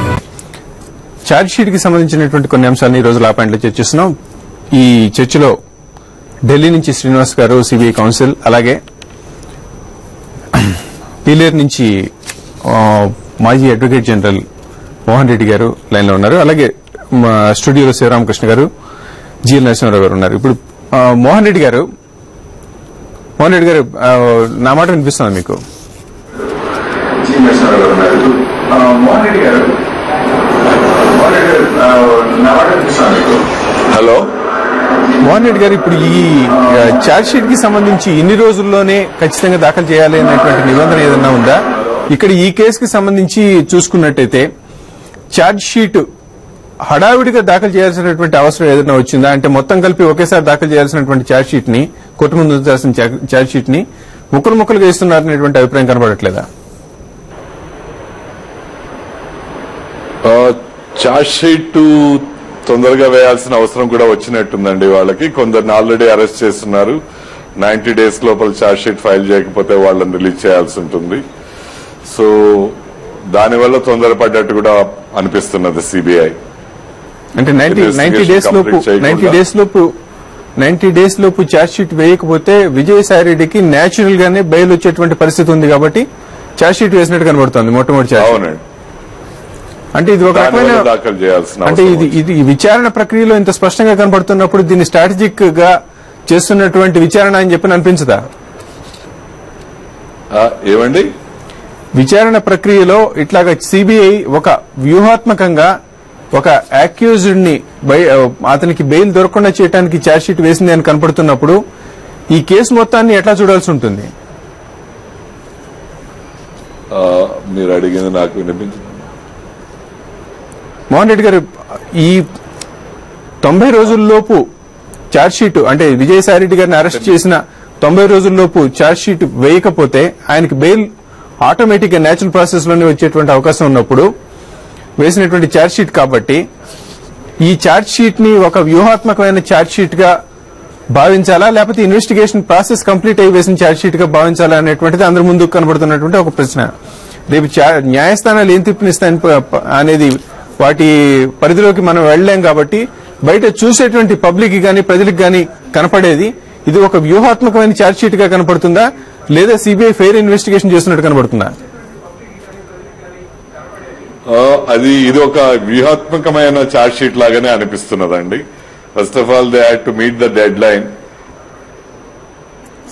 చార్జ్ షీట్ కి సంబంధించినటువంటి కొన్ని అంశాలను ఈ రోజు లా పాయింట్ లో చర్చిస్తున్నాం. ఈ చర్చలో ఢిల్లీ నుంచి శ్రీనివాస్ గారు సిబిఐ కౌన్సిల్, అలాగే పీలేరు నుంచి మాజీ అడ్వకేట్ జనరల్ మోహన్ రెడ్డి గారు లైన్ లో ఉన్నారు. అలాగే స్టూడియోలో శివరామకృష్ణ గారు, జిఎల్ నరసింహారావు గారు ఉన్నారు. ఇప్పుడు మోహన్ రెడ్డి గారు నా మాట వినిపిస్తుందా మీకు? హలో మోహన్ రెడ్డి గారు, ఇప్పుడు ఈ ఛార్జ్ షీట్ కి సంబంధించి ఇన్ని రోజుల్లోనే ఖచ్చితంగా దాఖలు చేయాలి అనేటువంటి నిబంధన ఏదన్నా ఉందా? ఇక్కడ ఈ కేసుకి సంబంధించి చూసుకున్నట్టయితే ఛార్జ్ షీట్ హడావిడిగా దాఖలు చేయాల్సినటువంటి అవసరం ఏదైనా వచ్చిందా? అంటే మొత్తం కలిపి ఒకేసారి దాఖలు చేయాల్సినటువంటి ఛార్జ్ షీట్ ని, కోర్టు ముందు ఉంచాల్సిన ఛార్జ్ షీట్ ని ముక్కలుగా ఇస్తున్నారనేటువంటి అభిప్రాయం కనబడట్లేదా? ఛార్జ్ షీట్ తొందరగా వేయాల్సిన అవసరం కూడా వచ్చినట్టుందండి వాళ్ళకి. కొందరిని ఆల్రెడీ అరెస్ట్ చేస్తున్నారు. 90 days లోపల ఛార్జ్ షీట్ ఫైల్ చేయకపోతే వాళ్ళని రిలీజ్ చేయాల్సి ఉంటుంది. సో దానివల్ల తొందరపడ్డట్టు కూడా అనిపిస్తున్నది సిబిఐ. అంటే 90 డేస్ లోపు ఛార్జ్ షీట్ వేయకపోతే విజయసాయి రెడ్డికి నేచురల్ గానే బెయిల్ వచ్చేటువంటి పరిస్థితి ఉంది కాబట్టి ఛార్జ్ షీట్ వేసినట్టు కనబడుతుంది మొట్టమొదటి. అవునండి. అంటే ఇది ఒక రకమైన దాఖలు చేయాల్సిన అంటే ఇది విచారణ ప్రక్రియలో ఇంత స్పష్టంగా కనబడుతున్నప్పుడు దీన్ని స్ట్రాటజిక్ గా చేస్తున్నటువంటి విచారణ అని చెప్పి అనిపించదా? ఏమండి, విచారణ ప్రక్రియలో ఇట్లాగా సిబిఐ ఒక వ్యూహాత్మకంగా ఒక అక్యూజ్డ్ ని అతనికి బెయిల్ దొరకకుండా చేయడానికి ఛార్జ్ షీట్ వేసింది అని కనపడుతున్నప్పుడు ఈ కేసు మొత్తాన్ని ఎట్లా చూడాల్సి ఉంటుంది? మీరు అడిగింది నాకు వినిపించింది. మోహన్ రెడ్డి గారు, ఈ 90 రోజుల్లోపు ఛార్జ్ షీట్ అంటే విజయసాయి రెడ్డి గారిని అరెస్ట్ చేసిన 90 రోజుల్లోపు ఛార్జ్ షీట్ వేయకపోతే ఆయనకి బెయిల్ ఆటోమేటిక్ గా నేచురల్ ప్రాసెస్ లోనే వచ్చేటువంటి అవకాశం ఉన్నప్పుడు వేసినటువంటి ఛార్జ్ షీట్ కాబట్టి ఈ ఛార్జ్ షీట్ ని ఒక వ్యూహాత్మకమైన ఛార్జ్ షీట్ గా భావించాలా, లేకపోతే ఇన్వెస్టిగేషన్ ప్రాసెస్ కంప్లీట్ అయి వేసిన ఛార్జ్ షీట్ గా భావించాలా అనేటువంటిది అందరి ముందుకు కనబడుతున్నటువంటి ఒక ప్రశ్న. రేపు న్యాయస్థానాలు ఏం తీర్పునిస్తాయని అనేది వాటి పరిధిలోకి మనం వెళ్లేం కాబట్టి బయట చూసేటువంటి పబ్లిక్ గానీ ప్రజలకు గానీ కనపడేది ఇది ఒక వ్యూహాత్మకమైన ఛార్జ్ షీట్ గా కనపడుతుందా, లేదా సిబిఐ ఫెయిర్ ఇన్వెస్టిగేషన్ చేస్తున్నట్టు కనబడుతుందా? ఇది ఒక వ్యూహాత్మకమైన ఛార్జ్ షీట్ లాగానే అనిపిస్తున్నదండి. First of all they had to meet the deadline.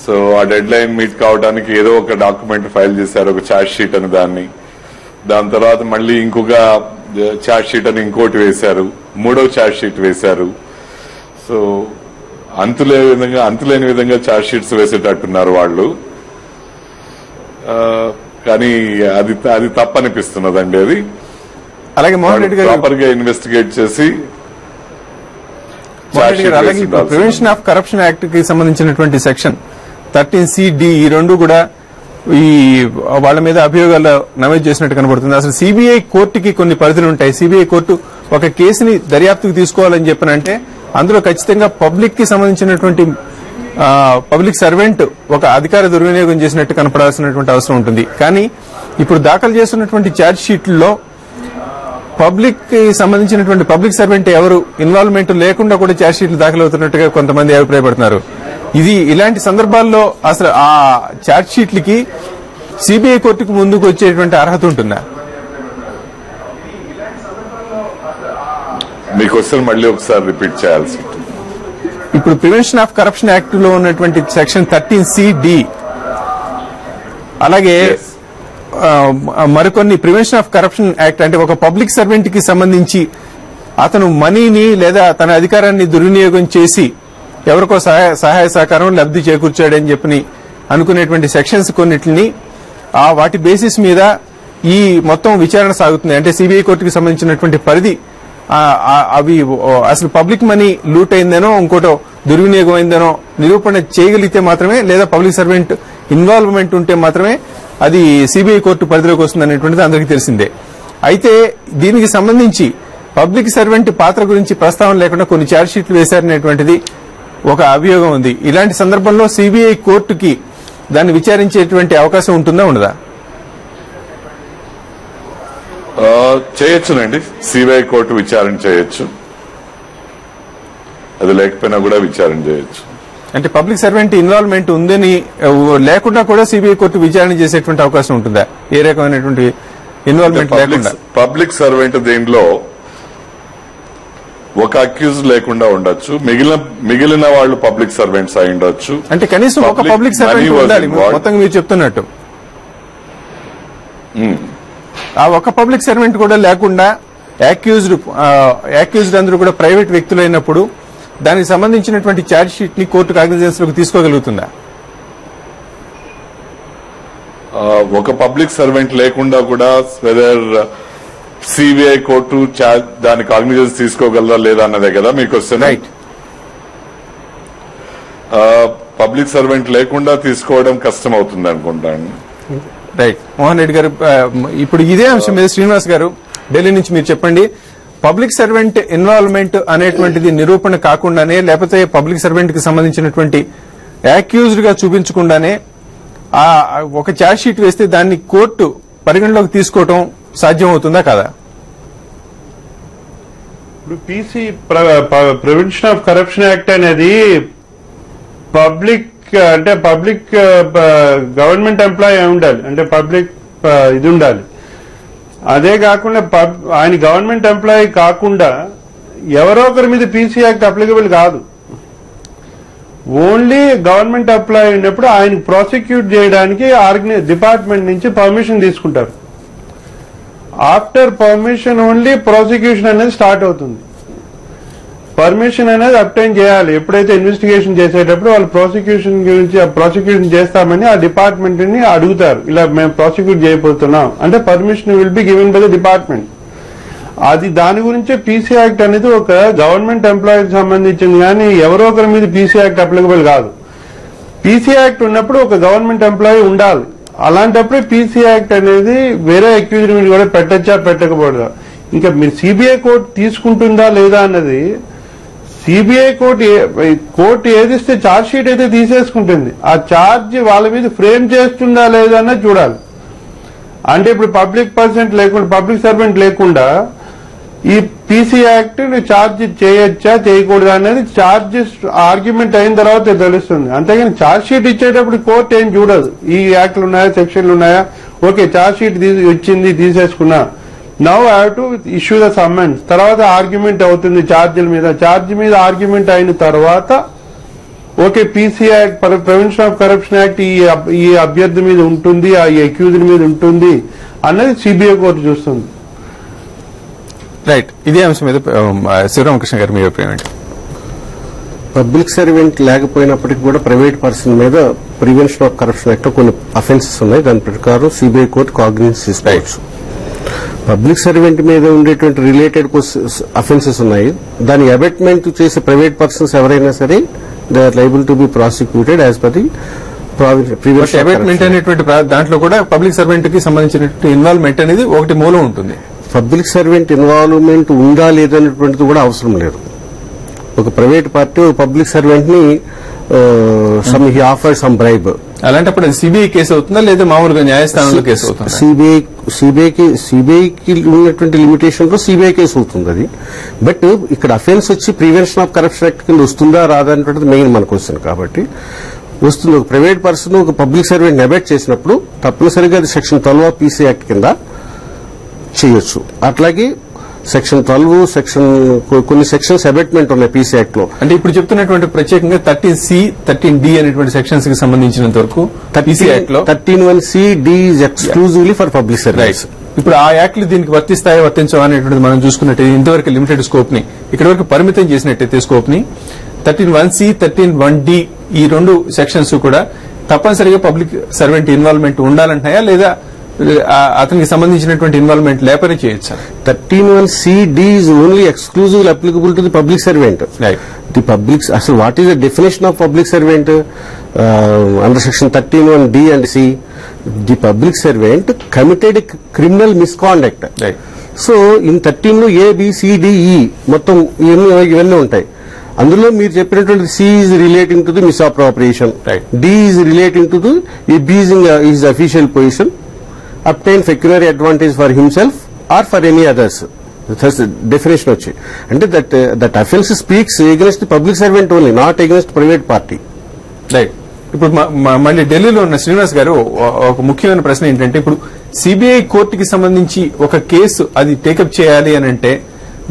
So ఆ డెడ్ లైన్ మీట్ కావడానికి ఏదో ఒక డాక్యుమెంట్ ఫైల్ చేశారు, ఒక ఛార్జ్ షీట్ అని దాని తర్వాత మళ్ళీ ఇంకొక ఛార్జ్ షీట్ అని ఇంకోటి వేశారు, మూడో ఛార్జ్ షీట్ వేశారు. సో అంతులేని విధంగా ఛార్జ్ షీట్స్ వేసేటట్టున్నారు వాళ్ళు. కానీ అది తప్పనిపిస్తున్నదండి. అది అలాగే మోహన్ రెడ్డి గారు ప్రాపర్ గా ఇన్వెస్టిగేట్ చేసి అలాగే ప్రివెన్షన్ ఆఫ్ కరప్షన్ యాక్ట్ కి సంబంధించినటువంటి సెక్షన్ 13C(d) ఈ రెండు కూడా ఈ వాళ్ళ మీద అభియోగాలు నమోదు చేసినట్టు కనబడుతుంది. అసలు సిబిఐ కోర్టుకి కొన్ని పరిధులు ఉంటాయి. సిబిఐ కోర్టు ఒక కేసుని దర్యాప్తుకు తీసుకోవాలని చెప్పనంటే అందులో ఖచ్చితంగా పబ్లిక్ కి సంబంధించినటువంటి పబ్లిక్ సర్వెంట్ ఒక అధికార దుర్వినియోగం చేసినట్టు కనపడాల్సినటువంటి అవసరం ఉంటుంది. కానీ ఇప్పుడు దాఖలు చేస్తున్నటువంటి ఛార్జ్ షీట్లలో పబ్లిక్ కి సంబంధించినటువంటి పబ్లిక్ సర్వెంట్ ఎవరు ఇన్వాల్వ్మెంట్ లేకుండా కూడా ఛార్జ్ షీట్లు దాఖలు అవుతున్నట్టుగా కొంతమంది అభిప్రాయపడుతున్నారు. ఇలాంటి సందర్భాల్లో అసలు ఆ ఛార్జ్ షీట్లకి సిబిఐ కోర్టుకు ముందుకు వచ్చేటువంటి అర్హత ఉంటుందా? మీ క్వశ్చన్ మళ్ళీ ఒకసారి రిపీట్ చేయాల్సి ఉంటుంది. ఇప్పుడు ప్రివెన్షన్ ఆఫ్ కరప్షన్ యాక్ట్ లో ఉన్నటువంటి సెక్షన్ 13C(d) అలాగే మరికొన్ని ప్రివెన్షన్ ఆఫ్ కరప్షన్ యాక్ట్ అంటే ఒక పబ్లిక్ సర్వెంట్ కి సంబంధించి అతను మనీని లేదా తన అధికారాన్ని దుర్వినియోగం చేసి ఎవరికో సహాయ సహకారం లబ్ధి చేకూర్చాడని చెప్పి అనుకునేటువంటి సెక్షన్స్ కొన్నిటిని వాటి బేసిస్ మీద ఈ మొత్తం విచారణ సాగుతుంది. అంటే సిబిఐ కోర్టుకి సంబంధించినటువంటి పరిధి అవి అసలు పబ్లిక్ మనీ లూట్ అయిందనో ఇంకోటో దుర్వినియోగం అయిందనో నిరూపణ చేయగలిగితే మాత్రమే, లేదా పబ్లిక్ సర్వెంట్ ఇన్వాల్వ్మెంట్ ఉంటే మాత్రమే అది సిబిఐ కోర్టు పరిధిలోకి వస్తుంది అనేటువంటిది అందరికీ తెలిసిందే. అయితే దీనికి సంబంధించి పబ్లిక్ సర్వెంట్ పాత్ర గురించి ప్రస్తావన లేకుండా కొన్ని ఛార్జ్ షీట్లు వేశారనేటువంటిది ఒక అభియోగం ఉంది. ఇలాంటి సందర్భంలో సిబిఐ కోర్టుకి దాన్ని విచారించేటువంటి అవకాశం ఉంటుందా ఉండదా? చేయొచ్చునండి. సిబిఐ కోర్టు విచారణ చేయొచ్చు, అది లేకపోయినా కూడా విచారణ చేయొచ్చు. అంటే పబ్లిక్ సర్వెంట్ ఇన్వాల్వ్మెంట్ ఉందని లేకుండా కూడా సిబిఐ కోర్టు విచారణ చేసేటువంటి అవకాశం ఉంటుందా? ఏ రకమైనటువంటి ఇన్వాల్వ్మెంట్ లేకుండా పబ్లిక్ సర్వెంట్ దీనిలో ఒక అక్యూజ్ లేకుండా ఉండొచ్చు, మిగిలిన వాళ్ళు పబ్లిక్ సర్వెంట్స్ అయి ఉండొచ్చు. అంటే కనీసం ఒక పబ్లిక్ సర్వెంట్ ఉండాలి మొత్తంగా మీరు చెప్తున్నట్టు. ఆ ఒక పబ్లిక్ సర్వెంట్ కూడా లేకుండా యాక్యూజ్డ్ అందరూ కూడా ప్రైవేట్ వ్యక్తులు అయినప్పుడు దానికి సంబంధించినటువంటి ఛార్జ్ షీట్ ని కోర్టు కాగ్నిజెన్స్ లోకి తీసుకోగలుగుతుందా? ఒక పబ్లిక్ సర్వెంట్ లేకుండా కూడా వెదర్ సిబిఐ కోర్టు దాని కాగ్నిజెన్స్ తీసుకోగలరా లేదా అన్నదే కదా మీ క్వశ్చన్. రైట్. పబ్లిక్ సర్వెంట్ లేకుండా తీసుకోవడం కష్టం అవుతుంది అనుకుంటాను. రైట్. మోహన్ రెడ్డి గారు, ఇప్పుడు ఇదే అంశం మీద శ్రీనివాస్ గారు ఢిల్లీ నుంచి మీరు చెప్పండి. పబ్లిక్ సర్వెంట్ ఇన్వాల్వ్మెంట్ అనేటువంటిది నిరూపణ కాకుండానే, లేకపోతే పబ్లిక్ సర్వెంట్ కి సంబంధించినటువంటి యాక్యూజ్డ్ గా చూపించకుండానే ఒక ఛార్జ్ షీట్ వేస్తే దాన్ని కోర్టు పరిగణలోకి తీసుకోవటం సాధ్యమవుతుందా కదా? ఇప్పుడు PC prevention of corruption act అనేది పబ్లిక్ గవర్నమెంట్ ఎంప్లాయీ ఉండాలి, అంటే పబ్లిక్ ఇది ఉండాలి. అదే కాకుండా ఆయన గవర్నమెంట్ ఎంప్లాయీ కాకుండా ఎవరో ఒకరి మీద పీసీ యాక్ట్ అప్లికబుల్ కాదు. ఓన్లీ గవర్నమెంట్ ఎంప్లాయీ ఉన్నప్పుడు ఆయన ప్రాసిక్యూట్ చేయడానికి డిపార్ట్మెంట్ నుంచి పర్మిషన్ తీసుకుంటారు. ఆఫ్టర్ పర్మిషన్ ఓన్లీ ప్రాసిక్యూషన్ అనేది స్టార్ట్ అవుతుంది. పర్మిషన్ అనేది అబ్టైన్ చేయాలి. ఎప్పుడైతే ఇన్వెస్టిగేషన్ చేసేటప్పుడు వాళ్ళు ప్రాసిక్యూషన్ గురించి ప్రాసిక్యూషన్ చేస్తామని ఆ డిపార్ట్మెంట్ ని అడుగుతారు, ఇలా మేము ప్రాసిక్యూట్ చేయబోతున్నాం అంటే permission will be given by the department. అది దాని గురించే పీసీ యాక్ట్ అనేది ఒక గవర్నమెంట్ ఎంప్లాయీకి సంబంధించింది, కానీ ఎవరో ఒకరి మీద పీసీ యాక్ట్ అప్లికబుల్ కాదు. పీసీ యాక్ట్ ఉన్నప్పుడు ఒక గవర్నమెంట్ ఎంప్లాయీ ఉండాలి. అలాంటప్పుడు పీసీ యాక్ట్ అనేది వేరే అక్యూజ్డ్ మీద కూడా పెట్టచ్చా పెట్టకపోదా, ఇంకా మీరు సిబిఐ కోర్టు తీసుకుంటుందా లేదా అన్నది సిబిఐ కోర్టు ఏదిస్తే ఛార్జ్ షీట్ అయితే తీసేసుకుంటుంది. ఆ ఛార్జ్ వాళ్ళ మీద ఫ్రేమ్ చేస్తుందా లేదా అన్నది చూడాలి. అంటే ఇప్పుడు పబ్లిక్ పర్సెంట్ లేకుండా, పబ్లిక్ సర్వెంట్ లేకుండా ఈ పీసీ యాక్ట్ ఛార్జ్ చేయొచ్చా చేయకూడదా అనేది ఛార్జెస్ ఆర్గ్యుమెంట్ అయిన తర్వాత తెలుస్తుంది. అంతేగాని ఛార్జ్ షీట్ ఇచ్చేటప్పుడు కోర్టు ఏం చూడదు, ఈ యాక్ట్లు ఉన్నాయా సెక్షన్లు ఉన్నాయా, ఓకే ఛార్జ్ షీట్ వచ్చింది తీసేసుకున్నా, now I have to issue the summons. తర్వాత ఆర్గ్యుమెంట్ అవుతుంది ఛార్జీల మీద. ఛార్జ్ మీద ఆర్గ్యుమెంట్ అయిన తర్వాత okay PC act prevention of corruption act ఈ అభ్యర్థి మీద ఉంటుంది, ఈ అక్యూజ్డ్ మీద ఉంటుంది అన్నది సిబిఐ కోర్టు చూస్తుంది. రైట్. ఇదే అంశం మీద శివరామకృష్ణ గారు మీ అభిప్రాయం ఏంటి? పబ్లిక్ సర్వెంట్ లేకపోయినప్పటికీ కూడా ప్రైవేట్ పర్సన్ మీద ప్రివెన్షన్ ఆఫ్ కరప్షన్ యాక్ట్ కొన్ని అఫెన్సెస్ ఉన్నాయి. దాని ప్రకారం సిబిఐ కోర్టు కాగ్నిజెన్స్ తీసుకోవచ్చు. పబ్లిక్ సర్వెంట్ మీద ఉండేటువంటి రిలేటెడ్ అఫెన్సెస్ ఉన్నాయి. దాని అబెట్మెంట్ చేసే ప్రైవేట్ పర్సన్స్ ఎవరైనా సరే they are liable to be prosecuted as per the prevention. Abetment అనేటువంటి దాంట్లో కూడా పబ్లిక్ సర్వెంట్ కి సంబంధించినటువంటి ఇన్వాల్వ్మెంట్ అనేది ఒకటి మూలం ఉంటుంది. పబ్లిక్ సర్వెంట్ ఇన్వాల్వ్మెంట్ ఉందా లేదనేటువంటిది కూడా అవసరం లేదు. ఒక ప్రైవేట్ పార్టీ ఒక పబ్లిక్ సర్వెంట్ ని ఆఫర్ సమ్ బ్రైబ్, అలాంటప్పుడు సిబిఐ కేసు అవుతుందా లేదా మామూలుగా న్యాయస్థానంలో కేసు అవుతుందా? సిబిఐకి ఉన్నటువంటి లిమిటేషన్ లో సిబిఐ కేసు అవుతుంది అది. బట్ ఇక్కడ అఫెన్స్ వచ్చి ప్రివెన్షన్ ఆఫ్ కరప్షన్ యాక్ట్ కింద వస్తుందా రాదా అనేటువంటిది మెయిన్ మన క్వశ్చన్. కాబట్టి వస్తుంది. ఒక ప్రైవేట్ పర్సన్ ఒక పబ్లిక్ సర్వెంట్ అబెట్ చేసినప్పుడు తప్పనిసరిగా అది సెక్షన్ 12 పీసీ యాక్ట్ కింద చేయొచ్చు. అట్లాగే సెక్షన్ 12 కొన్ని సెక్షన్స్ అబెట్మెంట్ ఉన్నాయి పీసీ యాక్ట్ లో. అంటే ఇప్పుడు చెప్తున్నటువంటి ప్రత్యేకంగా 13C 13D అనేటువంటి సెక్షన్స్ కి సంబంధించినంత వరకు పీసీ యాక్ట్ లో 13(1)(c)(d) is exclusively for public service. ఇప్పుడు ఆ యాక్ట్లు దీనికి వర్తిస్తాయో వర్తించవా అనేటువంటిది మనం చూసుకున్నట్టయితే ఇంతవరకు లిమిటెడ్ స్కోప్ ని ఇక్కడ వరకు పరిమితం చేసినట్టయితే స్కోప్ ని 13(1)(c) 13(1)(d) ఈ రెండు సెక్షన్స్ కూడా తప్పనిసరిగా పబ్లిక్ సర్వెంట్ ఇన్వాల్వ్మెంట్ ఉండాలంటున్నాయా లేదా అతనికి సంబంధించినటువంటి ఇన్వాల్వ్మెంట్ లేపని చేయొచ్చా? 13(1)(c)(d) is only exclusive applicable to the public servant. The public అసలు what is the definition of public servant under section 13(1)(d) and (c)? The public servant committed criminal misconduct. So in 13 లో ABCDE మొత్తం ఇవన్నీ ఉంటాయి. అందులో మీరు చెప్పినటువంటి C is relating to the misappropriation, D is relating to the abusing his official position, obtain pecuniary advantage for himself or for any others. That's the definition వచ్చి. అంటే that offense speaks against the public servant only, not against private party. Right. ఇప్పుడు మళ్ళీ ఢిల్లీలో ఉన్న శ్రీనివాస్ గారు ఒక ముఖ్యమైన ప్రశ్న ఏంటంటే ఇప్పుడు సిబిఐ కోర్టుకి సంబంధించి ఒక కేసు అది టేకప్ చేయాలి అని అంటే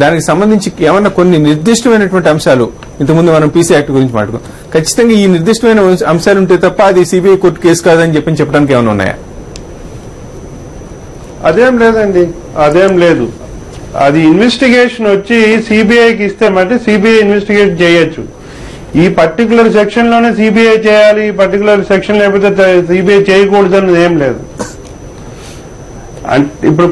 దానికి సంబంధించి ఏమన్నా కొన్ని నిర్దిష్టమైనటువంటి అంశాలు ఇంతకుముందు మనం పీసీ యాక్ట్ గురించి మాట్లాడుకున్నాం, ఖచ్చితంగా ఈ నిర్దిష్టమైన అంశాలు ఉంటే తప్ప అది సిబిఐ కోర్టు కేసు కాదని చెప్పడానికి ఏమైనా ఉన్నాయా? అదేం లేదండి, అదేం లేదు. అది ఇన్వెస్టిగేషన్ వచ్చి సిబిఐకి ఇస్తే మట్టి సిబిఐ ఇన్వెస్టిగేషన్ చేయొచ్చు. ఈ పర్టికులర్ సెక్షన్ లోనే సిబిఐ చేయాలి, ఈ పర్టికులర్ సెక్షన్ లేకపోతే సిబిఐ చేయకూడదు అన్నది ఏం లేదు. ఇప్పుడు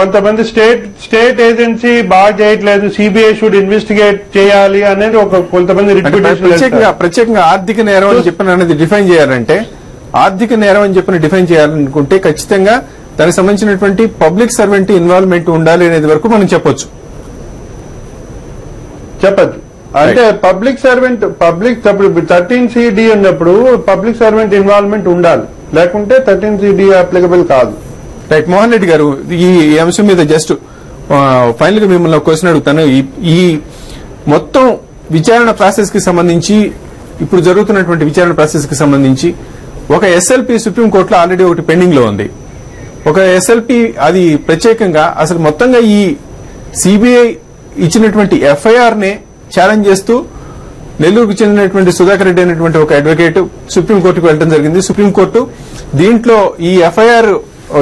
కొంతమంది స్టేట్ ఏజెన్సీ బాగా చేయట్లేదు, సిబిఐ షుడ్ ఇన్వెస్టిగేట్ చేయాలి అనేది కొంతమంది ప్రత్యేకంగా ఆర్థిక నేరం అని చెప్పిన అనేది డిఫైన్ చేయాలంటే ఆర్థిక నేరం అని చెప్పిన డిఫైన్ చేయాలనుకుంటే ఖచ్చితంగా దానికి సంబంధించినటువంటి పబ్లిక్ సర్వెంట్ ఇన్వాల్వ్మెంట్ ఉండాలి అనేది వరకు మనం చెప్పొచ్చు. అంటే పబ్లిక్ సర్వెంట్ పబ్లిక్ 13CD ఉన్నప్పుడు పబ్లిక్ సర్వెంట్ ఇన్వాల్వ్మెంట్ ఉండాలి, లేకుంటే 13CD అప్లికబుల్ కాదు. రైట్. మోహన్ రెడ్డి గారు, ఈ అంశం మీద జస్ట్ ఫైనల్ గా మిమ్మల్ని ఒక క్వశ్చన్ అడుగుతాను. ఈ మొత్తం విచారణ ప్రాసెస్ కి సంబంధించి, ఇప్పుడు జరుగుతున్నటువంటి విచారణ ప్రాసెస్ కి సంబంధించి ఒక SLP సుప్రీంకోర్టులో ఆల్రెడీ ఒకటి పెండింగ్ లో ఉంది. ఒక SLP అది ప్రత్యేకంగా అసలు మొత్తంగా ఈ సిబిఐ ఇచ్చినటువంటి FIR నే ఛాలెంజ్ చేస్తూ నెల్లూరుకు చెందినటువంటి సుధాకర్ రెడ్డి అనేటువంటి ఒక అడ్వకేట్ సుప్రీంకోర్టుకు వెళ్ళడం జరిగింది. సుప్రీంకోర్టు దీంట్లో ఈ FIR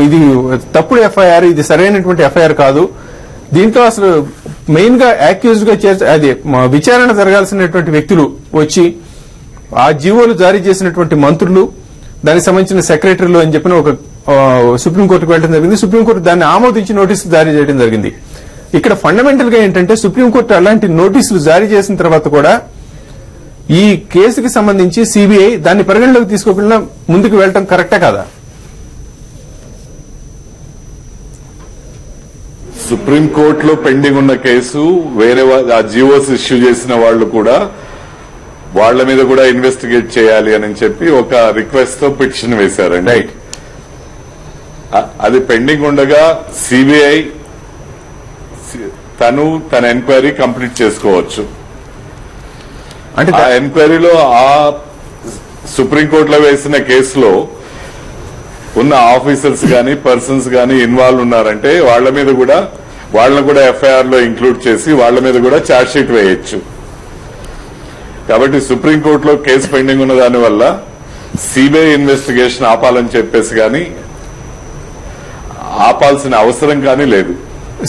ఇది తప్పుడు FIR, ఇది సరైనటువంటి FIR కాదు, దీంట్లో అసలు మెయిన్ గా యాక్యూజ్డ్ గా అది విచారణ జరగాల్సినటువంటి వ్యక్తులు వచ్చి ఆ జీవోలు జారీ చేసినటువంటి మంత్రులు, దానికి సంబంధించిన సెక్రటరీలు అని చెప్పిన ఒక సుప్రీంకోర్టుకు వెళ్ళడం జరిగింది. సుప్రీంకోర్టు దాన్ని ఆమోదించి నోటీసులు జారీ చేయడం జరిగింది. ఇక్కడ ఫండమెంటల్ గా ఏంటంటే సుప్రీంకోర్టు అలాంటి నోటీసులు జారీ చేసిన తర్వాత కూడా ఈ కేసుకి సంబంధించి సిబిఐ దాన్ని పరిగణలోకి తీసుకోకుండా ముందుకు వెళ్ళడం కరెక్టా కాదా? సుప్రీంకోర్టులో పెండింగ్ ఉన్న కేసు వేరే ఆ జీవోస్ ఇష్యూ చేసిన వాళ్ళు కూడా వాళ్ల మీద కూడా ఇన్వెస్టిగేట్ చేయాలి అని చెప్పి ఒక రిక్వెస్ట్ తో పిటిషన్ వేశారండి. రైట్. అది పెండింగ్ ఉండగా సిబిఐ తన ఎంక్వైరీ కంప్లీట్ చేసుకోవచ్చు. అంటే ఆ ఎంక్వైరీలో ఆ సుప్రీంకోర్టులో వేసిన కేసులో ఉన్న ఆఫీసర్స్ గాని పర్సన్స్ గాని ఇన్వాల్వ్ ఉన్నారంటే వాళ్ళని కూడా FIR లో ఇంక్లూడ్ చేసి వాళ్ళ మీద కూడా ఛార్జ్ షీట్ వేయొచ్చు. కాబట్టి సుప్రీంకోర్టులో కేసు పెండింగ్ ఉన్న దానివల్ల సిబిఐ ఇన్వెస్టిగేషన్ ఆపాలని చెప్పేసి గాని ఆపాల్సిన అవసరం కానీ లేదు.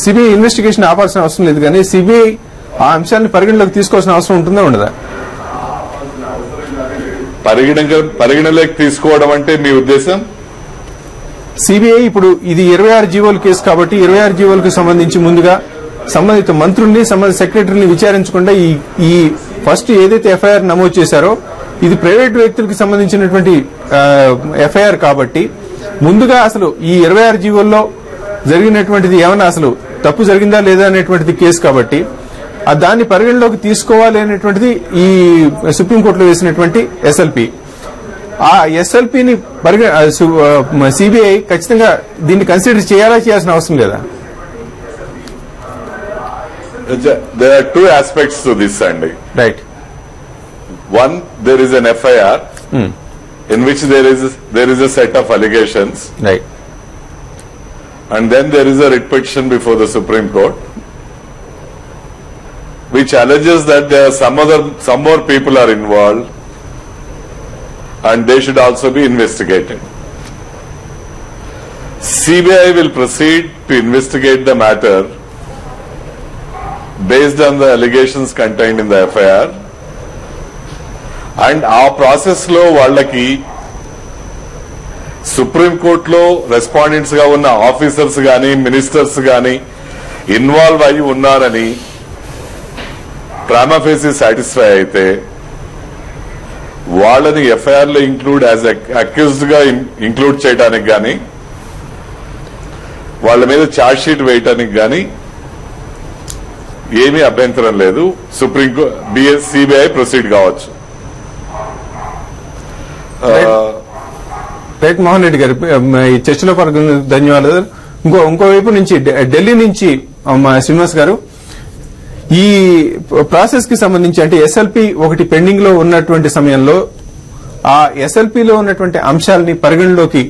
సిబిఐ ఇన్వెస్టిగేషన్ ఆపాల్సిన అవసరం లేదు, కానీ సిబిఐ ఆ అంశాన్ని పరిగణలోకి తీసుకోవాల్సిన అవసరం ఉంటుందా ఉండదా? పరిగణలోకి తీసుకోవడం అంటే మీ ఉద్దేశం? సిబిఐ ఇప్పుడు ఇది 26 జీవోల కేసు కాబట్టి 26 జీవోలకు సంబంధించి ముందుగా సంబంధిత మంత్రుల్ని సంబంధిత సెక్రటరీని విచారించకుండా ఈ ఫస్ట్ ఏదైతే FIR నమోదు చేశారో ఇది ప్రైవేట్ వ్యక్తులకు సంబంధించినటువంటి FIR కాబట్టి ముందుగా అసలు ఈ 26 జీవోల్లో జరిగినటువంటిది ఏమన్నా అసలు తప్పు జరిగిందా లేదా అనేటువంటిది కేసు కాబట్టి దాన్ని పరిగణలోకి తీసుకోవాలి అనేటువంటిది ఈ సుప్రీంకోర్టులో వేసినటువంటి SLP. ఆ SLPని సిబిఐ ఖచ్చితంగా దీన్ని కన్సిడర్ చేయాల్సిన అవసరం లేదా? There are two aspects to this, Andy. Right. One, there is an FIR in which there is a set of allegations. Right. And then there is a writ petition before the Supreme Court, which alleges that there are some more people are involved, and they should also be investigated. CBI will proceed to investigate the matter based on the allegations contained in the FIR, and ఆ process లో వాళ్ళకి సుప్రీంకోర్టులో respondents గా ఉన్న officers గాని ministers గాని involve అయి ఉన్నారని ప్రైమా ఫేసి సాటిస్ఫై అయితే వాళ్ళని FIR లో ఇంక్లూడ్ యాజ్ అక్యూజ్డ్ గా ఇంక్లూడ్ చేయడానికి గాని వాళ్ళ మీద ఛార్జ్ షీట్ వేయడానికి గాని ఏమీ అభ్యంతరం లేదు. సిబిఐ ప్రొసీడ్ కావచ్చు. రైట్. మోహన్ రెడ్డి గారు, ఈ చర్చలో పాల్గొన్న ధన్యవాదాలు. ఇంకోవైపు నుంచి ఢిల్లీ నుంచి శ్రీనివాస్ గారు, ఈ ప్రాసెస్ కి సంబంధించి అంటే SLP ఒకటి పెండింగ్ లో ఉన్నటువంటి సమయంలో ఆ SLP లో ఉన్నటువంటి అంశాలని పరిగణలోకి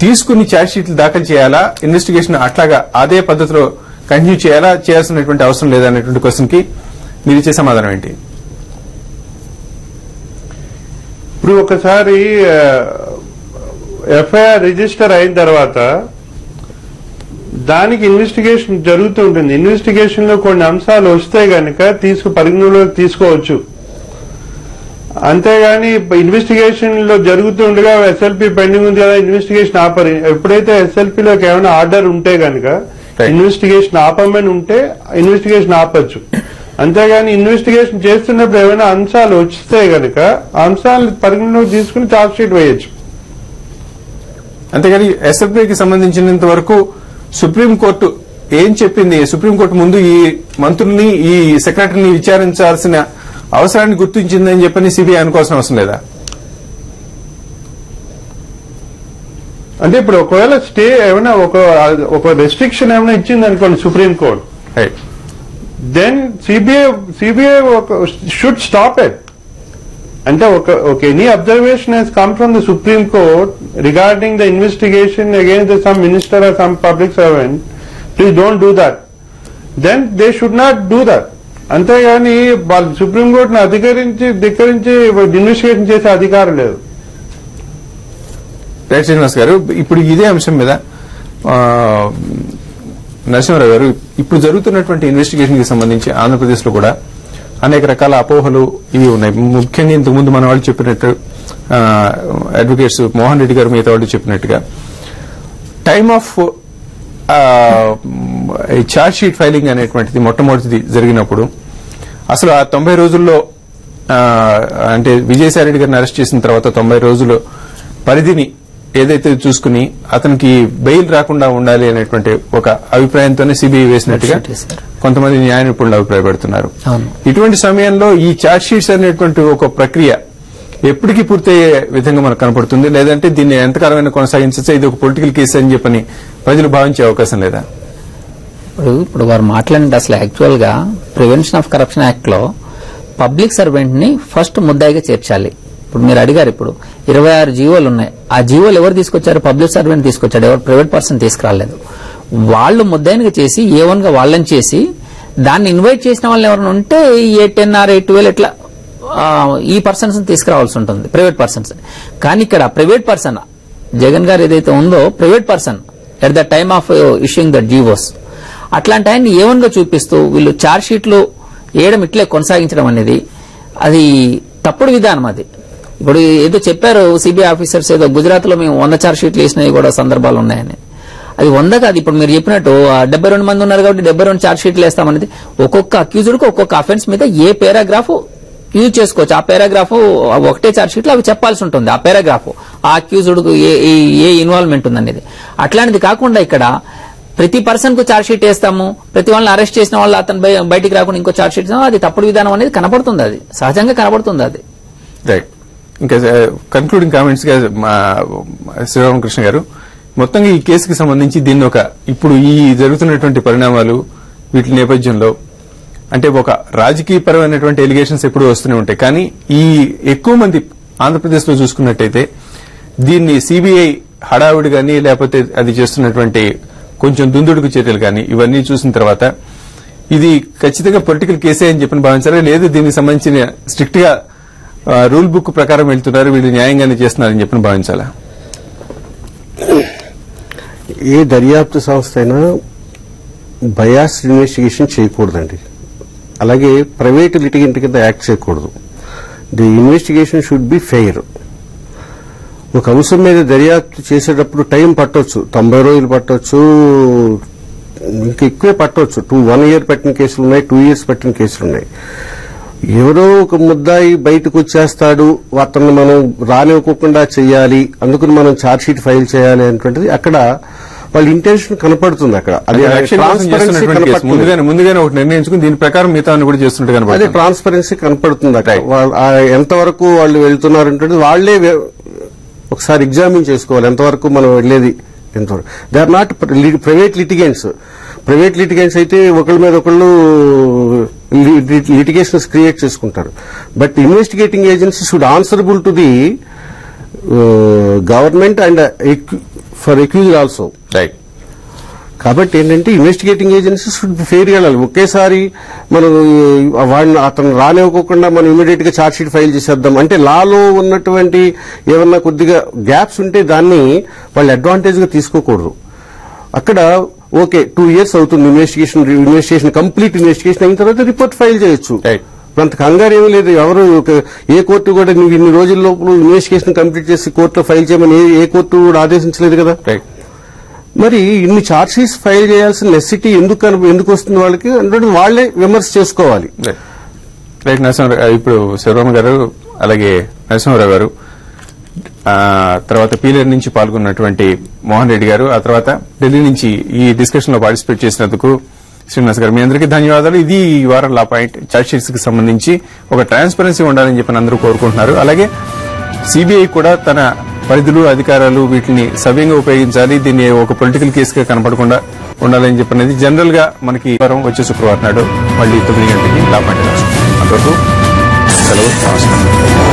తీసుకుని ఛార్జ్ షీట్లు దాఖలు చేయాలా, ఇన్వెస్టిగేషన్ అట్లాగా అదే పద్ధతిలో కంటిన్యూ చేయాలా, చేయాల్సినటువంటి అవసరం లేదా అనేటువంటి క్వశ్చన్ కి మీరు ఇచ్చే సమాధానం ఏంటి? ఇప్పుడు ఒకసారి FIR రిజిస్టర్ అయిన తర్వాత దానికి ఇన్వెస్టిగేషన్ జరుగుతూ ఉంటుంది. ఇన్వెస్టిగేషన్ లో కొన్ని అంశాలు వస్తే గనక పరిగణలోకి తీసుకోవచ్చు. అంతేగాని ఇన్వెస్టిగేషన్ లో జరుగుతూ ఉండగా SLP పెండింగ్ ఉంది కదా ఇన్వెస్టిగేషన్ ఆపరు. ఎప్పుడైతే SLP లోకి ఏమైనా ఆర్డర్ ఉంటే గనక ఇన్వెస్టిగేషన్ ఆపమని ఉంటే ఇన్వెస్టిగేషన్ ఆపచ్చు. అంతేగాని ఇన్వెస్టిగేషన్ చేస్తున్నప్పుడు ఏమైనా అంశాలు వస్తే గనక ఆ అంశాలను పరిగణలోకి తీసుకుని ఛార్జ్ షీట్ వేయచ్చు. అంతేగాని SLPకి సంబంధించినంత వరకు సుప్రీంకోర్టు ఏం చెప్పింది, సుప్రీంకోర్టు ముందు ఈ మంత్రుల్ని ఈ సెక్రటరీని విచారించాల్సిన అవసరాన్ని గుర్తించిందని చెప్పని సిబిఐ అనుకోవాల్సిన అవసరం లేదా? అంటే ఇప్పుడు ఒకవేళ స్టే ఏమైనా ఒక రెస్ట్రిక్షన్ ఏమైనా ఇచ్చింది అనుకోండి supreme court, then CBI should stop it. అంటే ఒక any observation has come from the supreme court regarding the investigation against some minister or some public servant, please don't do that, then they should not do that. అంతేగాని వాళ్ళు supreme కోర్టును ధిక్కరించి investigation చేసే అధికారం లేదు. శ్రీనివాస్ గారు, ఇప్పుడు ఇదే అంశం మీద నరసింహారావు గారు, ఇప్పుడు జరుగుతున్నటువంటి ఇన్వెస్టిగేషన్ కి సంబంధించి ఆంధ్రప్రదేశ్ లో కూడా అనేక రకాల అపోహలు ఇవి ఉన్నాయి. ముఖ్యంగా ఇంతకుముందు మన వాళ్ళు చెప్పినట్టు అడ్వకేట్స్ మోహన్ రెడ్డి గారు మిగతా వాళ్ళు చెప్పినట్టుగా time of charge sheet filing అనేటువంటిది మొట్టమొదటిది జరిగినప్పుడు అసలు ఆ 90 రోజుల్లో అంటే విజయసాయి రెడ్డి గారిని అరెస్ట్ చేసిన తర్వాత 90 రోజుల పరిధిని ఏదైతే చూసుకుని అతనికి బెయిల్ రాకుండా ఉండాలి అనేటువంటి ఒక అభిప్రాయంతోనే సిబిఐ వేసినట్టుగా కొంతమంది న్యాయ నిపుణులు అభిప్రాయపడుతున్నారు. ఇటువంటి సమయంలో ఈ ఛార్జ్ షీట్స్ అనేటువంటి ఒక ప్రక్రియ ఎప్పటికీ పూర్తయ్యే విధంగా మనకు కనపడుతుంది, లేదంటే దీన్ని ఎంతకాలమైనా కొనసాగించచ్చా, ఇది ఒక పొలిటికల్ కేసు అని చెప్పని ప్రజలు భావించే అవకాశం లేదా? ఇప్పుడు వారు మాట్లాడినట్టు అసలు యాక్చువల్ గా ప్రివెన్షన్ ఆఫ్ కరప్షన్ యాక్ట్ లో పబ్లిక్ సర్వెంట్ ని ఫస్ట్ ముద్దాయిగా చేర్చాలి. ఇప్పుడు మీరు అడిగారు, ఇప్పుడు 26 జీవోలు ఉన్నాయి. ఆ జీవోలు ఎవరు తీసుకొచ్చారు? పబ్లిక్ సర్వెంట్ తీసుకొచ్చాడు, ఎవరు ప్రైవేట్ పర్సన్ తీసుకురాలేదు. వాళ్ళు ముద్దాయినిగా చేసి A1 గా వాళ్ళని చేసి దాన్ని ఇన్వైట్ చేసిన వాళ్ళు ఎవరైనా ఉంటే A10 or A12 ఇట్లా ఈ పర్సన్స్ తీసుకురావాల్సి ఉంటుంది, ప్రైవేట్ పర్సన్స్. కానీ ఇక్కడ ప్రైవేట్ పర్సన్ జగన్ గారు ఏదైతే ఉందో private person at the time of issuing the GOs, అట్లాంటి ఆయన్ని A1 గా చూపిస్తూ వీళ్ళు ఛార్జ్ షీట్లు వేయడం ఇట్లే కొనసాగించడం అనేది అది తప్పుడు విధానం. అది ఇప్పుడు ఏదో చెప్పారు సిబిఐ ఆఫీసర్స్, ఏదో గుజరాత్ లో మేము 100 ఛార్జ్ షీట్లు వేసినవి కూడా సందర్భాలు ఉన్నాయని. అది 100 కాదు. ఇప్పుడు మీరు చెప్పినట్టు 72 మంది ఉన్నారు కాబట్టి 72 ఛార్జ్ షీట్లు వేస్తామనేది ఒక్కొక్క అక్యూజ్డ్ కు ఒక్కొక్క అఫెన్స్ మీద ఏ పారాగ్రాఫ్ యూజ్ చేసుకోవచ్చు. ఆ పారాగ్రాఫ్ ఒకటే ఛార్జ్ షీట్ లో అవి చెప్పాల్సి ఉంటుంది. ఆ పారాగ్రాఫ్ ఆ అక్యూజ్డ్ కు ఏ ఇన్వాల్వ్మెంట్ ఉందనేది. అట్లాంటిది కాకుండా ఇక్కడ ప్రతి పర్సన్ కు ఛార్జ్ షీట్ వేస్తాము, ప్రతి వాళ్ళని అరెస్ట్ చేసిన వాళ్ళు అతను బయటికి రాకుండా ఇంకో ఛార్జ్ షీట్, అది తప్పుడు విధానం అనేది కనపడుతుంది. అది సహజంగా కనపడుతుంది. అది రైట్. ఇంకా కన్క్లూడింగ్ కామెంట్స్ గా శ్రీరామకృష్ణ గారు, మొత్తంగా ఈ కేసుకి సంబంధించి దీన్ని ఇప్పుడు ఈ జరుగుతున్నటువంటి పరిణామాలు వీటి నేపథ్యంలో అంటే ఒక రాజకీయపరమైనటువంటి ఎలిగేషన్స్ ఎప్పుడూ వస్తూనే ఉంటాయి, కానీ ఈ ఎక్కువ మంది ఆంధ్రప్రదేశ్ లో చూసుకున్నట్టయితే దీన్ని సిబిఐ హడావుడి గానీ లేకపోతే అది చేస్తున్నటువంటి కొంచెం దుందుడుకు చర్యలు కానీ ఇవన్నీ చూసిన తర్వాత ఇది ఖచ్చితంగా పొలిటికల్ కేసే అని చెప్పని భావించారా, లేదు దీనికి సంబంధించిన స్ట్రిక్ట్ గా రూల్ బుక్ ప్రకారం వెళ్తున్నారు, వీళ్ళు న్యాయంగానే చేస్తున్నారని చెప్పని భావించాలా? ఏ దర్యాప్తు సంస్థ అయినా బయాస్ ఇన్వెస్టిగేషన్ చేయకూడదండి. అలాగే ప్రైవేట్ లిటిగెంట్ కింద యాక్ట్ చేయకూడదు. The investigation should be fair. ఒక అంశం మీద దర్యాప్తు చేసేటప్పుడు టైం పట్టొచ్చు, 90 రోజులు పట్టొచ్చు, ఇంకా ఎక్కువే పట్టొచ్చు. 1 year పట్టిన కేసులు ఉన్నాయి, 2 years పట్టిన కేసులు ఉన్నాయి. ఎవరో ఒక ముద్దాయి బయటకు వచ్చేస్తాడు, అతన్ని మనం రానివ్వకుండా చేయాలి, అందుకని మనం ఛార్జ్ షీట్ ఫైల్ చేయాలి అనేటువంటిది అక్కడ వాళ్ళ ఇంటెన్షన్ కనపడుతుంది. అక్కడ అది ముందుగానే ఒకటి నిర్ణయించుకుని దీని ప్రకారం మిగతా కూడా చేస్తున్నట్టు అదే ట్రాన్స్పరెన్సీ కనపడుతుంది. అక్కడ ఎంతవరకు వాళ్ళు వెళ్తున్నారంటే వాళ్లే ఒకసారి ఎగ్జామిన్ చేసుకోవాలి, ఎంతవరకు మనం వెళ్లేది ఎంతవరకు. They are not private litigants. Private litigants అయితే ఒకళ్ళ మీద ఒకళ్ళు లిటిగేషన్స్ క్రియేట్ చేసుకుంటారు. But investigating agency should answerable to the government and for accused also. Right. కాబట్టి ఏంటంటే investigating agency should be fair వెళ్ళాలి. ఒకేసారి మనం వాడిని అతను రానివ్వకుండా మనం ఇమీడియట్ గా ఛార్జ్ షీట్ ఫైల్ చేసేద్దాం అంటే లాలో ఉన్నటువంటి ఏమన్నా కొద్దిగా గ్యాప్స్ ఉంటే దాన్ని వాళ్ళు అడ్వాంటేజ్ గా తీసుకోకూడదు. అక్కడ ఓకే 2 years అవుతుంది ఇన్వెస్టిగేషన్ కంప్లీట్ ఇన్వెస్టిగేషన్ అయిన తర్వాత రిపోర్ట్ ఫైల్ చేయొచ్చు. అంత కంగారు ఏమీ లేదు. ఎవరు ఏ కోర్టు కూడా నువ్వు ఇన్ని రోజుల లోపల ఇన్వెస్టిగేషన్ కంప్లీట్ చేసి కోర్టులో ఫైల్ చేయమని ఏ కోర్టు కూడా ఆదేశించలేదు కదా. మరి ఇన్ని ఛార్జ్ షీట్స్ ఫైల్ చేయాల్సిన నెసిటీ ఎందుకు వస్తుంది వాళ్ళకి అంటే వాళ్లే విమర్శ చేసుకోవాలి. రైట్. నరసింహారావు ఇప్పుడు శివరామ గారు అలాగే నరసింహారావు గారు తర్వాత పీలేరు నుంచి పాల్గొన్నటువంటి మోహన్ రెడ్డి గారు, ఆ తర్వాత ఢిల్లీ నుంచి ఈ డిస్కషన్ లో పార్టిసిపేట్ చేసినందుకు శ్రీనివాస్ గారు, మీ అందరికీ ధన్యవాదాలు. ఇది ఈ వారం లా పాయింట్. ఛార్జ్ షీట్స్ కి సంబంధించి ఒక ట్రాన్స్పరెన్సీ ఉండాలని చెప్పి అందరూ కోరుకుంటున్నారు. అలాగే సిబిఐ కూడా తన పరిధులు, అధికారాలు వీటిని సవ్యంగా ఉపయోగించాలి. దీన్ని ఒక పొలిటికల్ కేసుగా కనపడకుండా ఉండాలని చెప్పినది జనరల్ గా మనకి వచ్చే శుక్రవారం నాడు మళ్ళీ 9 గంటలకి లా పాయింట్. అంతవరకు సెలవు, నమస్కారం.